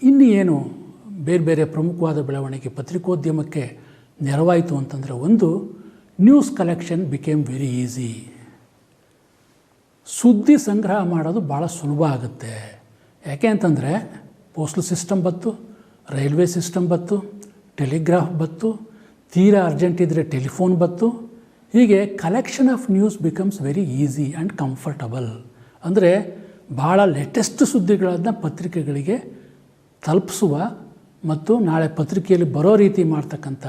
ಇನ್ನು ಏನು ಬೇರೆ ಬೇರೆ ಪ್ರಮುಖವಾದ ಬೆಳವಣಿಗೆ ಪತ್ರಿಕೋದ್ಯಮಕ್ಕೆ ನೆರವಾಯಿತು ಅಂತಂದರೆ, ಒಂದು, news collection became very easy. ಸುದ್ದಿ ಸಂಗ್ರಹ ಮಾಡೋದು ಭಾಳ ಸುಲಭ ಆಗುತ್ತೆ. ಯಾಕೆ ಅಂತಂದರೆ ಪೋಸ್ಟಲ್ ಸಿಸ್ಟಮ್ ಬತ್ತು, ರೈಲ್ವೆ ಸಿಸ್ಟಮ್ ಬತ್ತು, ಟೆಲಿಗ್ರಾಫ್ ಬತ್ತು, ತೀರಾ ಅರ್ಜೆಂಟ್ ಇದ್ದರೆ ಟೆಲಿಫೋನ್ ಬತ್ತು. ಹೀಗೆ collection of news becomes very easy and comfortable. ಅಂದರೆ ಭಾಳ ಲೇಟೆಸ್ಟ್ ಸುದ್ದಿಗಳನ್ನು ಪತ್ರಿಕೆಗಳಿಗೆ ತಲುಪಿಸುವ ಮತ್ತು ನಾಳೆ ಪತ್ರಿಕೆಯಲ್ಲಿ ಬರೋ ರೀತಿ ಮಾಡ್ತಕ್ಕಂಥ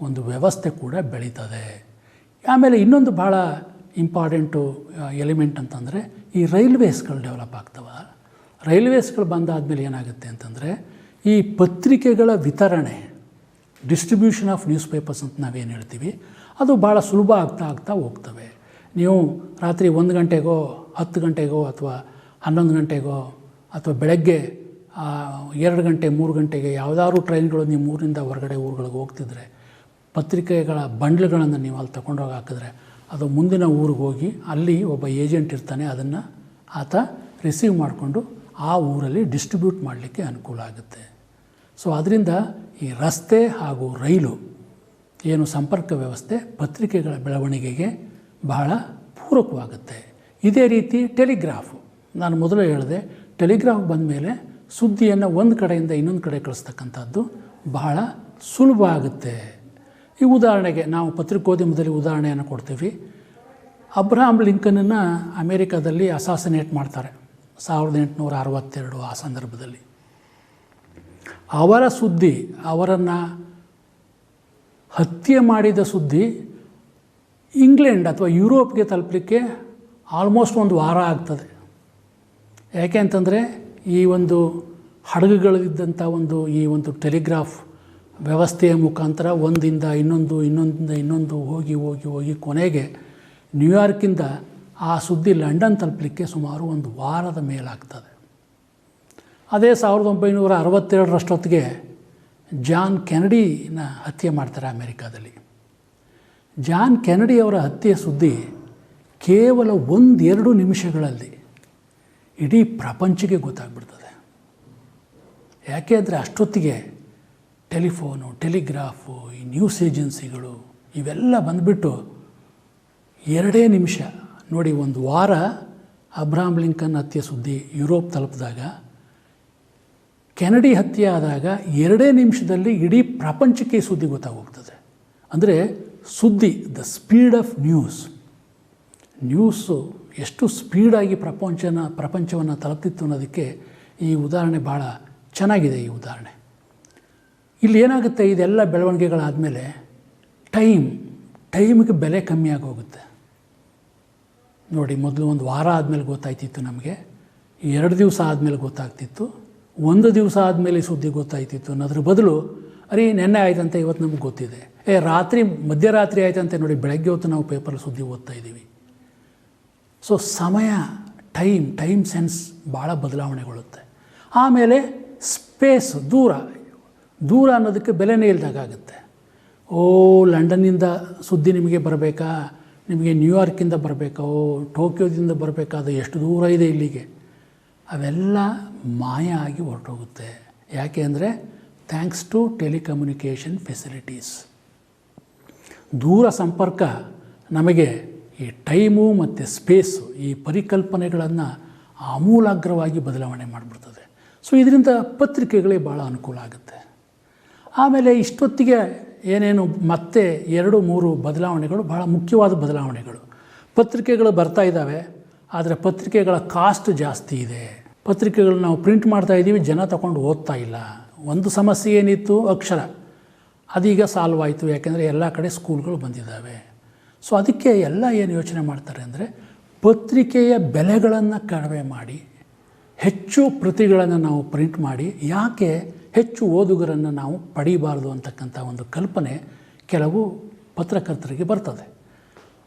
ಒಂದು ವ್ಯವಸ್ಥೆ ಕೂಡ ಬೆಳೀತದೆ. ಆಮೇಲೆ ಇನ್ನೊಂದು ಭಾಳ ಇಂಪಾರ್ಟೆಂಟು ಎಲಿಮೆಂಟ್ ಅಂತಂದರೆ ಈ ರೈಲ್ವೇಸ್ಗಳು ಡೆವಲಪ್ ಆಗ್ತವೆ. ರೈಲ್ವೇಸ್ಗಳು ಬಂದಾದಮೇಲೆ ಏನಾಗುತ್ತೆ ಅಂತಂದರೆ, ಈ ಪತ್ರಿಕೆಗಳ ವಿತರಣೆ, ಡಿಸ್ಟ್ರಿಬ್ಯೂಷನ್ ಆಫ್ ನ್ಯೂಸ್ ಪೇಪರ್ಸ್ ಅಂತ ನಾವೇನು ಹೇಳ್ತೀವಿ, ಅದು ಭಾಳ ಸುಲಭ ಆಗ್ತಾ ಹೋಗ್ತವೆ. ನೀವು ರಾತ್ರಿ 1 ಗಂಟೆಗೋ 10 ಗಂಟೆಗೋ ಅಥವಾ 11 ಗಂಟೆಗೋ ಅಥವಾ ಬೆಳಗ್ಗೆ 2 ಗಂಟೆ 3 ಗಂಟೆಗೆ ಯಾವುದಾದ್ರು ಟ್ರೈನ್ಗಳು ನೀವು ಊರಿಂದ ಹೊರಗಡೆ ಊರುಗಳಿಗೆ ಹೋಗ್ತಿದ್ರೆ ಪತ್ರಿಕೆಗಳ ಬಂಡ್ಲ್ಗಳನ್ನು ನೀವು ಅಲ್ಲಿ ತಗೊಂಡೋಗಿ ಹಾಕಿದ್ರೆ ಅದು ಮುಂದಿನ ಊರಿಗೆ ಹೋಗಿ ಅಲ್ಲಿ ಒಬ್ಬ ಏಜೆಂಟ್ ಇರ್ತಾನೆ, ಅದನ್ನು ಆತ ರಿಸೀವ್ ಮಾಡಿಕೊಂಡು ಆ ಊರಲ್ಲಿ ಡಿಸ್ಟ್ರಿಬ್ಯೂಟ್ ಮಾಡಲಿಕ್ಕೆ ಅನುಕೂಲ ಆಗುತ್ತೆ. ಸೊ ಅದರಿಂದ ಈ ರಸ್ತೆ ಹಾಗೂ ರೈಲು ಏನು ಸಂಪರ್ಕ ವ್ಯವಸ್ಥೆ ಪತ್ರಿಕೆಗಳ ಬೆಳವಣಿಗೆಗೆ ಬಹಳ ಪೂರಕವಾಗುತ್ತೆ. ಇದೇ ರೀತಿ ಟೆಲಿಗ್ರಾಫು, ನಾನು ಮೊದಲೇ ಹೇಳಿದೆ, ಟೆಲಿಗ್ರಾಫ್ ಬಂದ ಮೇಲೆ ಸುದ್ದಿಯನ್ನು ಒಂದು ಕಡೆಯಿಂದ ಇನ್ನೊಂದು ಕಡೆ ಕಳಿಸ್ತಕ್ಕಂಥದ್ದು ಬಹಳ ಸುಲಭ ಆಗುತ್ತೆ. ಈ ಉದಾಹರಣೆಗೆ ನಾವು ಪತ್ರಿಕೋದ್ಯಮದಲ್ಲಿ ಉದಾಹರಣೆಯನ್ನು ಕೊಡ್ತೀವಿ. ಅಬ್ರಹಾಂ ಲಿಂಕನನ್ನು ಅಮೇರಿಕಾದಲ್ಲಿ ಅಸಾಸಿನೇಟ್ ಮಾಡ್ತಾರೆ 1862 ಆ ಸಂದರ್ಭದಲ್ಲಿ. ಅವರ ಸುದ್ದಿ, ಅವರನ್ನು ಹತ್ಯೆ ಮಾಡಿದ ಸುದ್ದಿ ಇಂಗ್ಲೆಂಡ್ ಅಥವಾ ಯುರೋಪ್ಗೆ ತಲುಪಲಿಕ್ಕೆ ಆಲ್ಮೋಸ್ಟ್ 1 ವಾರ ಆಗ್ತದೆ. ಯಾಕೆ ಅಂತಂದರೆ ಈ ಒಂದು ಹಡಗುಗಳಿದ್ದಂಥ ಈ ಒಂದು ಟೆಲಿಗ್ರಾಫ್ ವ್ಯವಸ್ಥೆಯ ಮುಖಾಂತರ ಒಂದಿಂದ ಇನ್ನೊಂದು ಹೋಗಿ ಕೊನೆಗೆ ನ್ಯೂಯಾರ್ಕಿಂದ ಆ ಸುದ್ದಿ ಲಂಡನ್ ತಲುಪಲಿಕ್ಕೆ ಸುಮಾರು 1 ವಾರದ ಮೇಲಾಗ್ತದೆ. ಅದೇ 1962ರಷ್ಟೊತ್ತಿಗೆ ಜಾನ್ ಕೆನಡಿನ ಹತ್ಯೆ ಮಾಡ್ತಾರೆ ಅಮೇರಿಕಾದಲ್ಲಿ. ಜಾನ್ ಕೆನಡಿ ಅವರ ಹತ್ಯೆ ಸುದ್ದಿ ಕೇವಲ 1-2 ನಿಮಿಷಗಳಲ್ಲಿ ಇಡೀ ಪ್ರಪಂಚಕ್ಕೆ ಗೊತ್ತಾಗ್ಬಿಡ್ತದೆ. ಯಾಕೆ ಅಂದರೆ ಅಷ್ಟೊತ್ತಿಗೆ ಟೆಲಿಫೋನು, ಟೆಲಿಗ್ರಾಫು, ಈ ನ್ಯೂಸ್ ಏಜೆನ್ಸಿಗಳು ಇವೆಲ್ಲ ಬಂದುಬಿಟ್ಟು 2 ನಿಮಿಷ ನೋಡಿ, 1 ವಾರ ಅಬ್ರಹಾಂ ಲಿಂಕನ್ ಹತ್ಯೆ ಸುದ್ದಿ ಯುರೋಪ್ ತಲುಪಿದಾಗ, ಕೆನಡಿ ಹತ್ಯೆ ಆದಾಗ 2 ನಿಮಿಷದಲ್ಲಿ ಇಡೀ ಪ್ರಪಂಚಕ್ಕೆ ಈ ಸುದ್ದಿ ಗೊತ್ತಾಗೋಗ್ತದೆ. ಅಂದರೆ ಸುದ್ದಿ, ದ ಸ್ಪೀಡ್ ಆಫ್ ನ್ಯೂಸು ಎಷ್ಟು ಸ್ಪೀಡಾಗಿ ಪ್ರಪಂಚವನ್ನು ತಲುಪ್ತಿತ್ತು ಅನ್ನೋದಕ್ಕೆ ಈ ಉದಾಹರಣೆ ಭಾಳ ಚೆನ್ನಾಗಿದೆ. ಈ ಉದಾಹರಣೆ ಇಲ್ಲಿ ಏನಾಗುತ್ತೆ, ಇದೆಲ್ಲ ಬೆಳವಣಿಗೆಗಳಾದಮೇಲೆ ಟೈಮಿಗೆ ಬೆಲೆ ಕಮ್ಮಿಯಾಗಿ ಹೋಗುತ್ತೆ. ನೋಡಿ, ಮೊದಲು 1 ವಾರ ಆದಮೇಲೆ ಗೊತ್ತಾಯ್ತಿತ್ತು ನಮಗೆ, 2 ದಿವಸ ಆದಮೇಲೆ ಗೊತ್ತಾಗ್ತಿತ್ತು, 1 ದಿವಸ ಆದಮೇಲೆ ಸುದ್ದಿ ಗೊತ್ತಾಯ್ತಿತ್ತು ಅನ್ನೋದ್ರ ಬದಲು ನೆನ್ನೆ ಆಯ್ತಂತೆ ಇವತ್ತು ನಮಗೆ ಗೊತ್ತಿದೆ, ಮಧ್ಯರಾತ್ರಿ ಆಯ್ತಂತೆ ನೋಡಿ ಬೆಳಗ್ಗೆ ಹೊತ್ತು ನಾವು ಪೇಪರ್ ಸುದ್ದಿ ಓದ್ತಾ ಇದ್ದೀವಿ. ಸೊ ಸಮಯ, ಟೈಮ್ ಸೆನ್ಸ್ ಭಾಳ ಬದಲಾವಣೆಗೊಳ್ಳುತ್ತೆ. ಆಮೇಲೆ ಸ್ಪೇಸ್, ದೂರ ಅನ್ನೋದಕ್ಕೆ ಬೆಲೆನೇ ಇಲ್ದಾಗುತ್ತೆ. ಲಂಡನ್ನಿಂದ ಸುದ್ದಿ ನಿಮಗೆ ಬರಬೇಕಾ, ನಿಮಗೆ ನ್ಯೂಯಾರ್ಕಿಂದ ಬರಬೇಕಾ, ಟೋಕಿಯೋದಿಂದ ಬರಬೇಕಾದ ಎಷ್ಟು ದೂರ ಇದೆ ಇಲ್ಲಿಗೆ, ಅವೆಲ್ಲ ಮಾಯ ಆಗಿ ಹೊರಟೋಗುತ್ತೆ. ಯಾಕೆ ಅಂದರೆ ಥ್ಯಾಂಕ್ಸ್ ಟು ಟೆಲಿಕಮ್ಯುನಿಕೇಷನ್ ಫೆಸಿಲಿಟೀಸ್. ದೂರ ಸಂಪರ್ಕ ನಮಗೆ ಈ ಟೈಮು ಮತ್ತು ಸ್ಪೇಸು, ಈ ಪರಿಕಲ್ಪನೆಗಳನ್ನು ಆಮೂಲಾಗ್ರವಾಗಿ ಬದಲಾವಣೆ ಮಾಡಿಬಿಡ್ತದೆ. ಸೊ ಇದರಿಂದ ಪತ್ರಿಕೆಗಳಿಗೆ ಭಾಳ ಅನುಕೂಲ ಆಗುತ್ತೆ. ಆಮೇಲೆ ಇಷ್ಟೊತ್ತಿಗೆ ಏನೇನು ಮತ್ತೆ 2-3 ಬದಲಾವಣೆಗಳು, ಭಾಳ ಮುಖ್ಯವಾದ ಬದಲಾವಣೆಗಳು. ಪತ್ರಿಕೆಗಳು ಬರ್ತಾ ಇದ್ದಾವೆ, ಆದರೆ ಪತ್ರಿಕೆಗಳ ಕಾಸ್ಟ್ ಜಾಸ್ತಿ ಇದೆ. ಪತ್ರಿಕೆಗಳು ನಾವು ಪ್ರಿಂಟ್ ಮಾಡ್ತಾ ಇದ್ದೀವಿ, ಜನ ತಗೊಂಡು ಓದ್ತಾ ಇಲ್ಲ. ಒಂದು ಸಮಸ್ಯೆ ಏನಿತ್ತು, ಅಕ್ಷರ, ಅದೀಗ ಸಾಲ್ವ್ ಆಯಿತು, ಯಾಕೆಂದರೆ ಎಲ್ಲ ಕಡೆ ಸ್ಕೂಲ್ಗಳು ಬಂದಿದ್ದಾವೆ. ಸೊ ಅದಕ್ಕೆ ಎಲ್ಲ ಏನು ಯೋಚನೆ ಮಾಡ್ತಾರೆ ಅಂದರೆ, ಪತ್ರಿಕೆಯ ಬೆಲೆಗಳನ್ನು ಕಡಿಮೆ ಮಾಡಿ ಹೆಚ್ಚು ಪ್ರತಿಗಳನ್ನು ನಾವು ಪ್ರಿಂಟ್ ಮಾಡಿ ಯಾಕೆ ಹೆಚ್ಚು ಓದುಗರನ್ನು ನಾವು ಪಡೀಬಾರ್ದು ಅಂತಕ್ಕಂಥ ಒಂದು ಕಲ್ಪನೆ ಕೆಲವು ಪತ್ರಕರ್ತರಿಗೆ ಬರ್ತದೆ.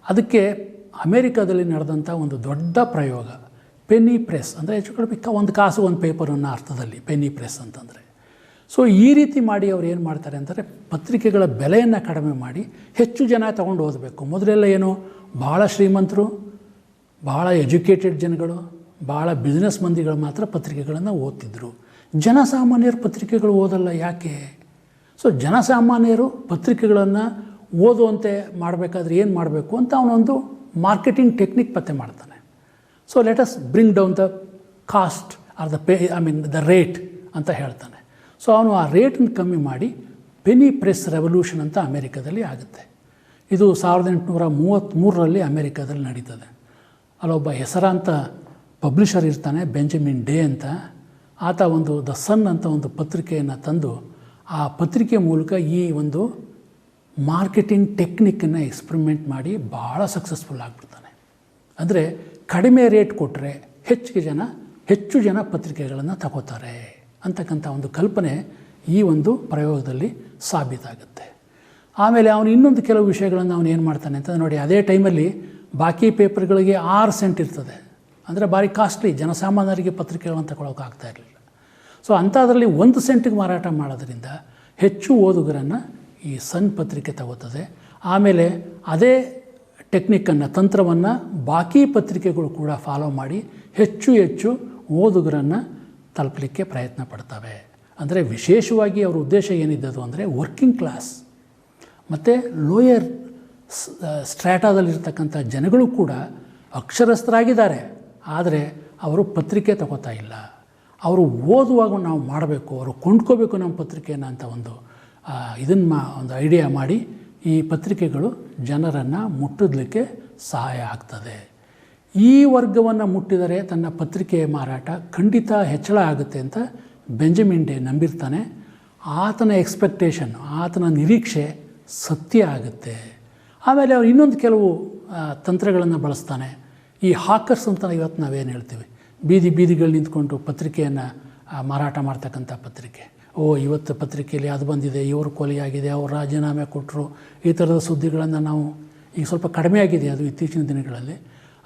ಅದಕ್ಕೆ ಅಮೇರಿಕಾದಲ್ಲಿ ನಡೆದಂಥ ಒಂದು ದೊಡ್ಡ ಪ್ರಯೋಗ ಪೆನ್ನಿ ಪ್ರೆಸ್, ಅಂದರೆ ಹೆಚ್ಚು ಕಡಿಮೆ 1 ಕಾಸು 1 ಪೇಪರ್ ಅನ್ನೋ ಅರ್ಥದಲ್ಲಿ ಪೆನ್ನಿ ಪ್ರೆಸ್ ಅಂತಂದರೆ. ಸೊ ಈ ರೀತಿ ಮಾಡಿ ಅವ್ರು ಏನು ಮಾಡ್ತಾರೆ ಅಂದರೆ, ಪತ್ರಿಕೆಗಳ ಬೆಲೆಯನ್ನು ಕಡಿಮೆ ಮಾಡಿ ಹೆಚ್ಚು ಜನ ತಗೊಂಡು ಓದಬೇಕು. ಮೊದಲೆಲ್ಲ ಏನು, ಭಾಳ ಶ್ರೀಮಂತರು, ಭಾಳ ಎಜುಕೇಟೆಡ್ ಜನಗಳು, ಭಾಳ ಬಿಸ್ನೆಸ್ ಮಂದಿಗಳು ಮಾತ್ರ ಪತ್ರಿಕೆಗಳನ್ನು ಓದ್ತಿದ್ರು. ಜನಸಾಮಾನ್ಯರ ಪತ್ರಿಕೆಗಳು ಓದಲ್ಲ ಯಾಕೆ? ಸೊ ಜನಸಾಮಾನ್ಯರು ಪತ್ರಿಕೆಗಳನ್ನು ಓದುವಂತೆ ಮಾಡಬೇಕಾದ್ರೆ ಏನು ಮಾಡಬೇಕು ಅಂತ ಅವನೊಂದು ಮಾರ್ಕೆಟಿಂಗ್ ಟೆಕ್ನಿಕ್ ಪತ್ತೆ ಮಾಡ್ತಾನೆ. So let us bring down the cost are the rate ಅಂತ ಹೇಳ್ತಾನೆ. ಸೊ ಅವನು ಆ ರೇಟನ್ನು ಕಮ್ಮಿ ಮಾಡಿ ಪೆನಿ ಪ್ರೆಸ್ ರೆವಲ್ಯೂಷನ್ ಅಂತ ಅಮೇರಿಕಾದಲ್ಲಿ ಆಗುತ್ತೆ. ಇದು 1833ರಲ್ಲಿ ಅಮೇರಿಕಾದಲ್ಲಿ ನಡೀತದೆ. ಅಲ್ಲೊಬ್ಬ ಹೆಸರಾಂತ ಪಬ್ಲಿಷರ್ ಇರ್ತಾನೆ, ಬೆಂಜಮಿನ್ ಡೇ ಅಂತ. ಆತ ಒಂದು ದ ಸನ್ ಅಂತ ಒಂದು ಪತ್ರಿಕೆಯನ್ನು ತಂದು ಆ ಪತ್ರಿಕೆ ಮೂಲಕ ಈ ಒಂದು ಮಾರ್ಕೆಟಿಂಗ್ ಟೆಕ್ನಿಕ್ಕನ್ನು ಎಕ್ಸ್ಪರಿಮೆಂಟ್ ಮಾಡಿ ಭಾಳ ಸಕ್ಸಸ್ಫುಲ್ ಆಗಿಬಿಡ್ತಾನೆ. ಅಂದರೆ ಕಡಿಮೆ ರೇಟ್ ಕೊಟ್ಟರೆ ಹೆಚ್ಚು ಜನ ಪತ್ರಿಕೆಗಳನ್ನು ತಗೋತಾರೆ ಅಂತಕ್ಕಂಥ ಒಂದು ಕಲ್ಪನೆ ಈ ಒಂದು ಪ್ರಯೋಗದಲ್ಲಿ ಸಾಬೀತಾಗುತ್ತೆ. ಆಮೇಲೆ ಅವನು ಇನ್ನೊಂದು ಕೆಲವು ವಿಷಯಗಳನ್ನು ಅವನು ಏನು ಮಾಡ್ತಾನೆ ಅಂತ ನೋಡಿ, ಅದೇ ಟೈಮಲ್ಲಿ ಬಾಕಿ ಪೇಪರ್ಗಳಿಗೆ 6 ಸೆಂಟ್ ಇರ್ತದೆ. ಅಂದರೆ ಭಾರಿ ಕಾಸ್ಟ್ಲಿ, ಜನಸಾಮಾನ್ಯರಿಗೆ ಪತ್ರಿಕೆಗಳನ್ನು ತಗೊಳ್ಳೋಕೆ ಆಗ್ತಾ ಇರಲಿಲ್ಲ. ಸೊ ಅಂಥದ್ರಲ್ಲಿ 1 ಸೆಂಟಿಗೆ ಮಾರಾಟ ಮಾಡೋದ್ರಿಂದ ಹೆಚ್ಚು ಓದುಗರನ್ನು ಈ ಸನ್ ಪತ್ರಿಕೆ ತಗೋತದೆ. ಆಮೇಲೆ ಅದೇ ಟೆಕ್ನಿಕ್ಕನ್ನು, ತಂತ್ರವನ್ನು ಬಾಕಿ ಪತ್ರಿಕೆಗಳು ಕೂಡ ಫಾಲೋ ಮಾಡಿ ಹೆಚ್ಚು ಓದುಗರನ್ನು ತಲುಪಲಿಕ್ಕೆ ಪ್ರಯತ್ನ ಪಡ್ತವೆ. ಅಂದರೆ ವಿಶೇಷವಾಗಿ ಅವರ ಉದ್ದೇಶ ಏನಿದ್ದದು ಅಂದರೆ ವರ್ಕಿಂಗ್ ಕ್ಲಾಸ್ ಮತ್ತು ಲೋಯರ್ ಸ್ಟ್ರಾಟಾದಲ್ಲಿರ್ತಕ್ಕಂಥ ಜನಗಳು ಕೂಡ ಅಕ್ಷರಸ್ಥರಾಗಿದ್ದಾರೆ, ಆದರೆ ಅವರು ಪತ್ರಿಕೆ ತಗೋತಾ ಇಲ್ಲ. ಅವರು ಓದುವಾಗ ನಾವು ಮಾಡಬೇಕು, ಅವರು ಕೊಂಡ್ಕೋಬೇಕು ನಮ್ಮ ಪತ್ರಿಕೆಯನ್ನು ಅಂತ ಒಂದು ಒಂದು ಐಡಿಯಾ ಮಾಡಿ ಈ ಪತ್ರಿಕೆಗಳು ಜನರನ್ನು ಮುಟ್ಟಲಿಕ್ಕೆ ಸಹಾಯ ಆಗ್ತದೆ. ಈ ವರ್ಗವನ್ನು ಮುಟ್ಟಿದರೆ ತನ್ನ ಪತ್ರಿಕೆಯ ಮಾರಾಟ ಖಂಡಿತ ಹೆಚ್ಚಳ ಆಗುತ್ತೆ ಅಂತ ಬೆಂಜಮಿನ್ ಡೇ ನಂಬಿರ್ತಾನೆ. ಆತನ ಎಕ್ಸ್ಪೆಕ್ಟೇಷನ್, ಆತನ ನಿರೀಕ್ಷೆ ಸತ್ಯ ಆಗುತ್ತೆ. ಆಮೇಲೆ ಅವರು ಇನ್ನೊಂದು ಕೆಲವು ತಂತ್ರಗಳನ್ನು ಬಳಸ್ತಾನೆ. ಈ ಹಾಕರ್ಸ್ ಅಂತ ಇವತ್ತು ನಾವೇನು ಹೇಳ್ತೀವಿ, ಬೀದಿಗಳು ನಿಂತ್ಕೊಂಡು ಪತ್ರಿಕೆಯನ್ನು ಮಾರಾಟ ಮಾಡ್ತಕ್ಕಂಥ ಪತ್ರಿಕೆ. ಇವತ್ತು ಪತ್ರಿಕೆಯಲ್ಲಿ ಅದು ಬಂದಿದೆ, ಇವರು ಕೊಲೆಯಾಗಿದೆ, ಅವರು ರಾಜೀನಾಮೆ ಕೊಟ್ಟರು, ಈ ಥರದ ಸುದ್ದಿಗಳನ್ನು ನಾವು ಈಗ ಸ್ವಲ್ಪ ಕಡಿಮೆ ಆಗಿದೆ ಅದು ಇತ್ತೀಚಿನ ದಿನಗಳಲ್ಲಿ.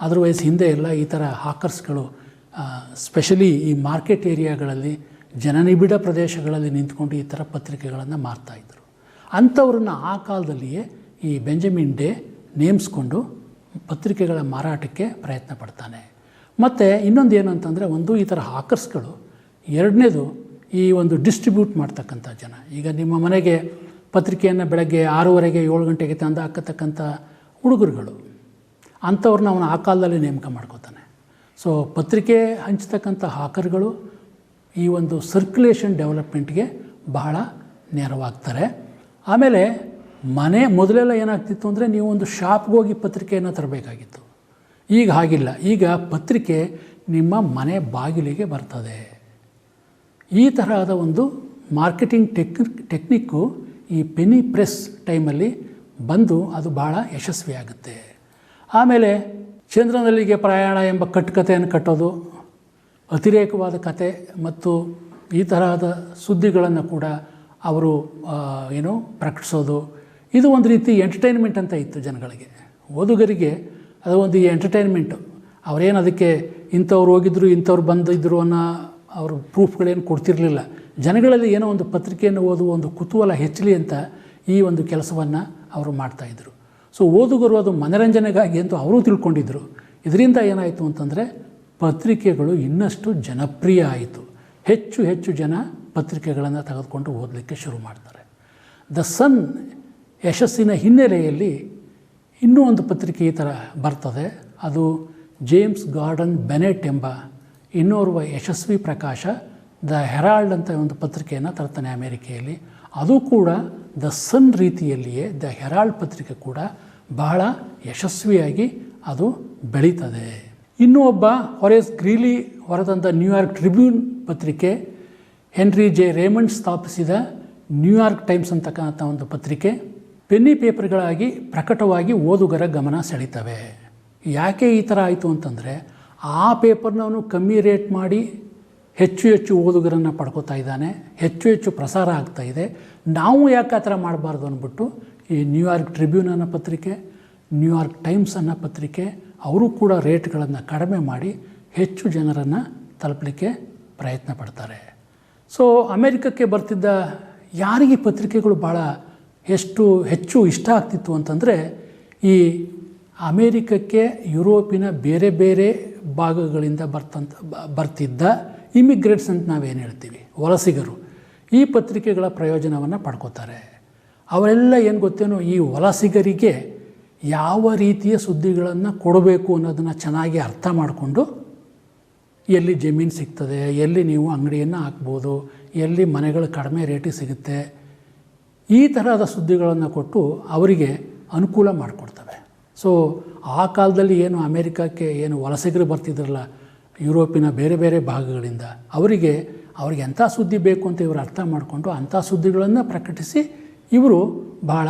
ಅದರ್ವೈಸ್ ಹಿಂದೆ ಎಲ್ಲ ಈ ಥರ ಹಾಕರ್ಸ್ಗಳು ಸ್ಪೆಷಲಿ ಈ ಮಾರ್ಕೆಟ್ ಏರಿಯಾಗಳಲ್ಲಿ ಜನನಿಬಿಡ ಪ್ರದೇಶಗಳಲ್ಲಿ ನಿಂತ್ಕೊಂಡು ಈ ಥರ ಪತ್ರಿಕೆಗಳನ್ನು ಮಾರ್ತಾಯಿದ್ರು. ಅಂಥವ್ರನ್ನ ಆ ಕಾಲದಲ್ಲಿಯೇ ಈ ಬೆಂಜಮಿನ್ ಡೇ ನೇಮಿಸ್ಕೊಂಡು ಪತ್ರಿಕೆಗಳ ಮಾರಾಟಕ್ಕೆ ಪ್ರಯತ್ನ ಪಡ್ತಾನೆ. ಮತ್ತು ಇನ್ನೊಂದು ಏನು ಅಂತಂದರೆ, ಒಂದು ಈ ಥರ ಹಾಕರ್ಸ್ಗಳು, ಎರಡನೇದು ಈ ಒಂದು ಡಿಸ್ಟ್ರಿಬ್ಯೂಟ್ ಮಾಡ್ತಕ್ಕಂಥ ಜನ. ಈಗ ನಿಮ್ಮ ಮನೆಗೆ ಪತ್ರಿಕೆಯನ್ನು ಬೆಳಗ್ಗೆ 6:30 7 ಗಂಟೆಗೆ ತಂದು ಹಾಕತಕ್ಕಂಥ ಹುಡುಗರುಗಳು, ಅಂಥವ್ರನ್ನ ಅವನು ಆ ಕಾಲದಲ್ಲಿ ನೇಮಕ ಮಾಡ್ಕೋತಾನೆ. ಸೊ ಪತ್ರಿಕೆ ಹಂಚ್ತಕ್ಕಂಥ ಹಾಕರ್ಗಳು ಈ ಒಂದು ಸರ್ಕ್ಯುಲೇಷನ್ ಡೆವಲಪ್ಮೆಂಟ್ಗೆ ಬಹಳ ನೆರವಾಗ್ತಾರೆ. ಆಮೇಲೆ ಮೊದಲೆಲ್ಲ ಏನಾಗ್ತಿತ್ತು ಅಂದರೆ, ನೀವು ಒಂದು ಶಾಪ್ಗೆ ಹೋಗಿ ಪತ್ರಿಕೆಯನ್ನು ತರಬೇಕಾಗಿತ್ತು. ಈಗ ಹಾಗಿಲ್ಲ. ಈಗ ಪತ್ರಿಕೆ ನಿಮ್ಮ ಮನೆ ಬಾಗಿಲಿಗೆ ಬರ್ತದೆ. ಈ ತರಹದ ಒಂದು ಮಾರ್ಕೆಟಿಂಗ್ ಟೆಕ್ನಿಕ್ಕು ಈ ಪೆನಿ ಪ್ರೆಸ್ ಟೈಮಲ್ಲಿ ಬಂದು ಅದು ಭಾಳ ಯಶಸ್ವಿಯಾಗುತ್ತೆ. ಆಮೇಲೆ ಚಂದ್ರನಲ್ಲಿಗೆ ಪ್ರಯಾಣ ಎಂಬ ಕಟ್ಟುಕತೆಯನ್ನು ಕಟ್ಟೋದು, ಅತಿರೇಕವಾದ ಕತೆ ಮತ್ತು ಈ ತರಹದ ಸುದ್ದಿಗಳನ್ನು ಕೂಡ ಅವರು ಪ್ರಕಟಿಸೋದು, ಇದು ಒಂದು ರೀತಿ ಎಂಟರ್ಟೈನ್ಮೆಂಟ್ ಅಂತ ಇತ್ತು ಜನಗಳಿಗೆ. ಓದುಗರಿಗೆ ಅದು ಒಂದು ಎಂಟರ್ಟೈನ್ಮೆಂಟು. ಅವರೇನು ಅದಕ್ಕೆ ಇಂಥವ್ರು ಹೋಗಿದ್ರು ಇಂಥವ್ರು ಬಂದಿದ್ದರು ಅನ್ನೋ ಅವರು ಪ್ರೂಫ್ಗಳೇನು ಕೊಡ್ತಿರಲಿಲ್ಲ. ಜನಗಳಲ್ಲಿ ಏನೋ ಒಂದು ಪತ್ರಿಕೆಯನ್ನು ಓದುವ ಒಂದು ಕುತೂಹಲ ಹೆಚ್ಚಲಿ ಅಂತ ಈ ಒಂದು ಕೆಲಸವನ್ನು ಅವರು ಮಾಡ್ತಾಯಿದ್ರು. ಸೊ ಓದುಗರು ಅದು ಮನರಂಜನೆಗಾಗಿ ಅಂತ ಅವರೂ ತಿಳ್ಕೊಂಡಿದ್ದರು. ಇದರಿಂದ ಏನಾಯಿತು ಅಂತಂದರೆ, ಪತ್ರಿಕೆಗಳು ಇನ್ನಷ್ಟು ಜನಪ್ರಿಯ ಆಯಿತು. ಹೆಚ್ಚು ಜನ ಪತ್ರಿಕೆಗಳನ್ನು ತೆಗೆದುಕೊಂಡು ಓದಲಿಕ್ಕೆ ಶುರು ಮಾಡ್ತಾರೆ. ದ ಸನ್ ಯಶಸ್ಸಿನ ಹಿನ್ನೆಲೆಯಲ್ಲಿ ಇನ್ನೂ ಒಂದು ಪತ್ರಿಕೆ ಈ ಥರ ಬರ್ತದೆ. ಅದು ಜೇಮ್ಸ್ ಗಾರ್ಡನ್ ಬೆನೆಟ್ ಎಂಬ ಇನ್ನೋರ್ವ ಯಶಸ್ವಿ ಪ್ರಕಾಶ ದ ಹೆರಾಲ್ಡ್ ಅಂತ ಒಂದು ಪತ್ರಿಕೆಯನ್ನು ತರ್ತಾನೆ ಅಮೇರಿಕೆಯಲ್ಲಿ. ಅದು ಕೂಡ ದ ಸನ್ ರೀತಿಯಲ್ಲಿಯೇ ದ ಹೆರಾಲ್ಡ್ ಪತ್ರಿಕೆ ಕೂಡ ಬಹಳ ಯಶಸ್ವಿಯಾಗಿ ಅದು ಬೆಳೀತದೆ. ಇನ್ನೂ ಒಬ್ಬ ಹೊರೇಸ್ ಗ್ರೀಲಿ ಹೊರತಂದ ನ್ಯೂಯಾರ್ಕ್ ಟ್ರಿಬ್ಯೂನ್ ಪತ್ರಿಕೆ, ಹೆನ್ರಿ ಜೆ ರೇಮಂಡ್ ಸ್ಥಾಪಿಸಿದ ನ್ಯೂಯಾರ್ಕ್ ಟೈಮ್ಸ್ ಅಂತಕ್ಕಂಥ ಒಂದು ಪತ್ರಿಕೆ ಪೆನ್ನಿ ಪೇಪರ್ಗಳಾಗಿ ಪ್ರಕಟವಾಗಿ ಓದುಗರ ಗಮನ ಸೆಳೀತವೆ. ಯಾಕೆ ಈ ಥರ ಆಯಿತು ಅಂತಂದರೆ, ಆ ಪೇಪರ್ನವನು ಕಮ್ಮಿ ರೇಟ್ ಮಾಡಿ ಹೆಚ್ಚು ಓದುಗರನ್ನು ಪಡ್ಕೋತಾ ಇದ್ದಾನೆ, ಹೆಚ್ಚು ಪ್ರಸಾರ ಆಗ್ತಾಯಿದೆ. ನಾವು ಯಾಕೆ ಆ ಥರ ಮಾಡಬಾರ್ದು ಅಂದ್ಬಿಟ್ಟು ಈ ನ್ಯೂಯಾರ್ಕ್ ಟ್ರಿಬ್ಯೂನ್ ಅನ್ನೋ ಪತ್ರಿಕೆ, ನ್ಯೂಯಾರ್ಕ್ ಟೈಮ್ಸ್ ಅನ್ನೋ ಪತ್ರಿಕೆ ಅವರು ಕೂಡ ರೇಟ್ಗಳನ್ನು ಕಡಿಮೆ ಮಾಡಿ ಹೆಚ್ಚು ಜನರನ್ನು ತಲುಪಲಿಕ್ಕೆ ಪ್ರಯತ್ನ ಪಡ್ತಾರೆ. ಸೊ ಅಮೇರಿಕಕ್ಕೆ ಬರ್ತಿದ್ದ ಯಾರಿಗೆ ಪತ್ರಿಕೆಗಳು ಭಾಳ ಹೆಚ್ಚು ಇಷ್ಟ ಆಗ್ತಿತ್ತು ಅಂತಂದರೆ, ಈ ಅಮೇರಿಕಕ್ಕೆ ಯುರೋಪಿನ ಬೇರೆ ಭಾಗಗಳಿಂದ ಬರ್ತಿದ್ದ ಇಮಿಗ್ರೆಂಟ್ಸ್ ಅಂತ ನಾವೇನು ಹೇಳ್ತೀವಿ, ವಲಸಿಗರು, ಈ ಪತ್ರಿಕೆಗಳ ಪ್ರಯೋಜನವನ್ನು ಪಡ್ಕೋತಾರೆ. ಅವರೆಲ್ಲ ಏನು ಗೊತ್ತೇನೋ, ಈ ವಲಸಿಗರಿಗೆ ಯಾವ ರೀತಿಯ ಸುದ್ದಿಗಳನ್ನು ಕೊಡಬೇಕು ಅನ್ನೋದನ್ನು ಚೆನ್ನಾಗಿ ಅರ್ಥ ಮಾಡಿಕೊಂಡು, ಎಲ್ಲಿ ಜಮೀನು ಸಿಗ್ತದೆ, ಎಲ್ಲಿ ನೀವು ಅಂಗಡಿಯನ್ನು ಹಾಕ್ಬೋದು, ಎಲ್ಲಿ ಮನೆಗಳು ಕಡಿಮೆ ರೇಟಿಗೆ ಸಿಗುತ್ತೆ, ಈ ತರಹದ ಸುದ್ದಿಗಳನ್ನು ಕೊಟ್ಟು ಅವರಿಗೆ ಅನುಕೂಲ ಮಾಡಿಕೊಡ್ತವೆ. ಸೊ ಆ ಕಾಲದಲ್ಲಿ ಏನು ಅಮೇರಿಕಕ್ಕೆ ಏನು ವಲಸಿಗರು ಬರ್ತಿದ್ರಲ್ಲ ಯುರೋಪಿನ ಬೇರೆ ಬೇರೆ ಭಾಗಗಳಿಂದ, ಅವರಿಗೆ ಎಂಥ ಸುದ್ದಿ ಬೇಕು ಅಂತ ಇವರು ಅರ್ಥ ಮಾಡಿಕೊಂಡು ಅಂಥ ಸುದ್ದಿಗಳನ್ನು ಪ್ರಕಟಿಸಿ ಇವರು ಭಾಳ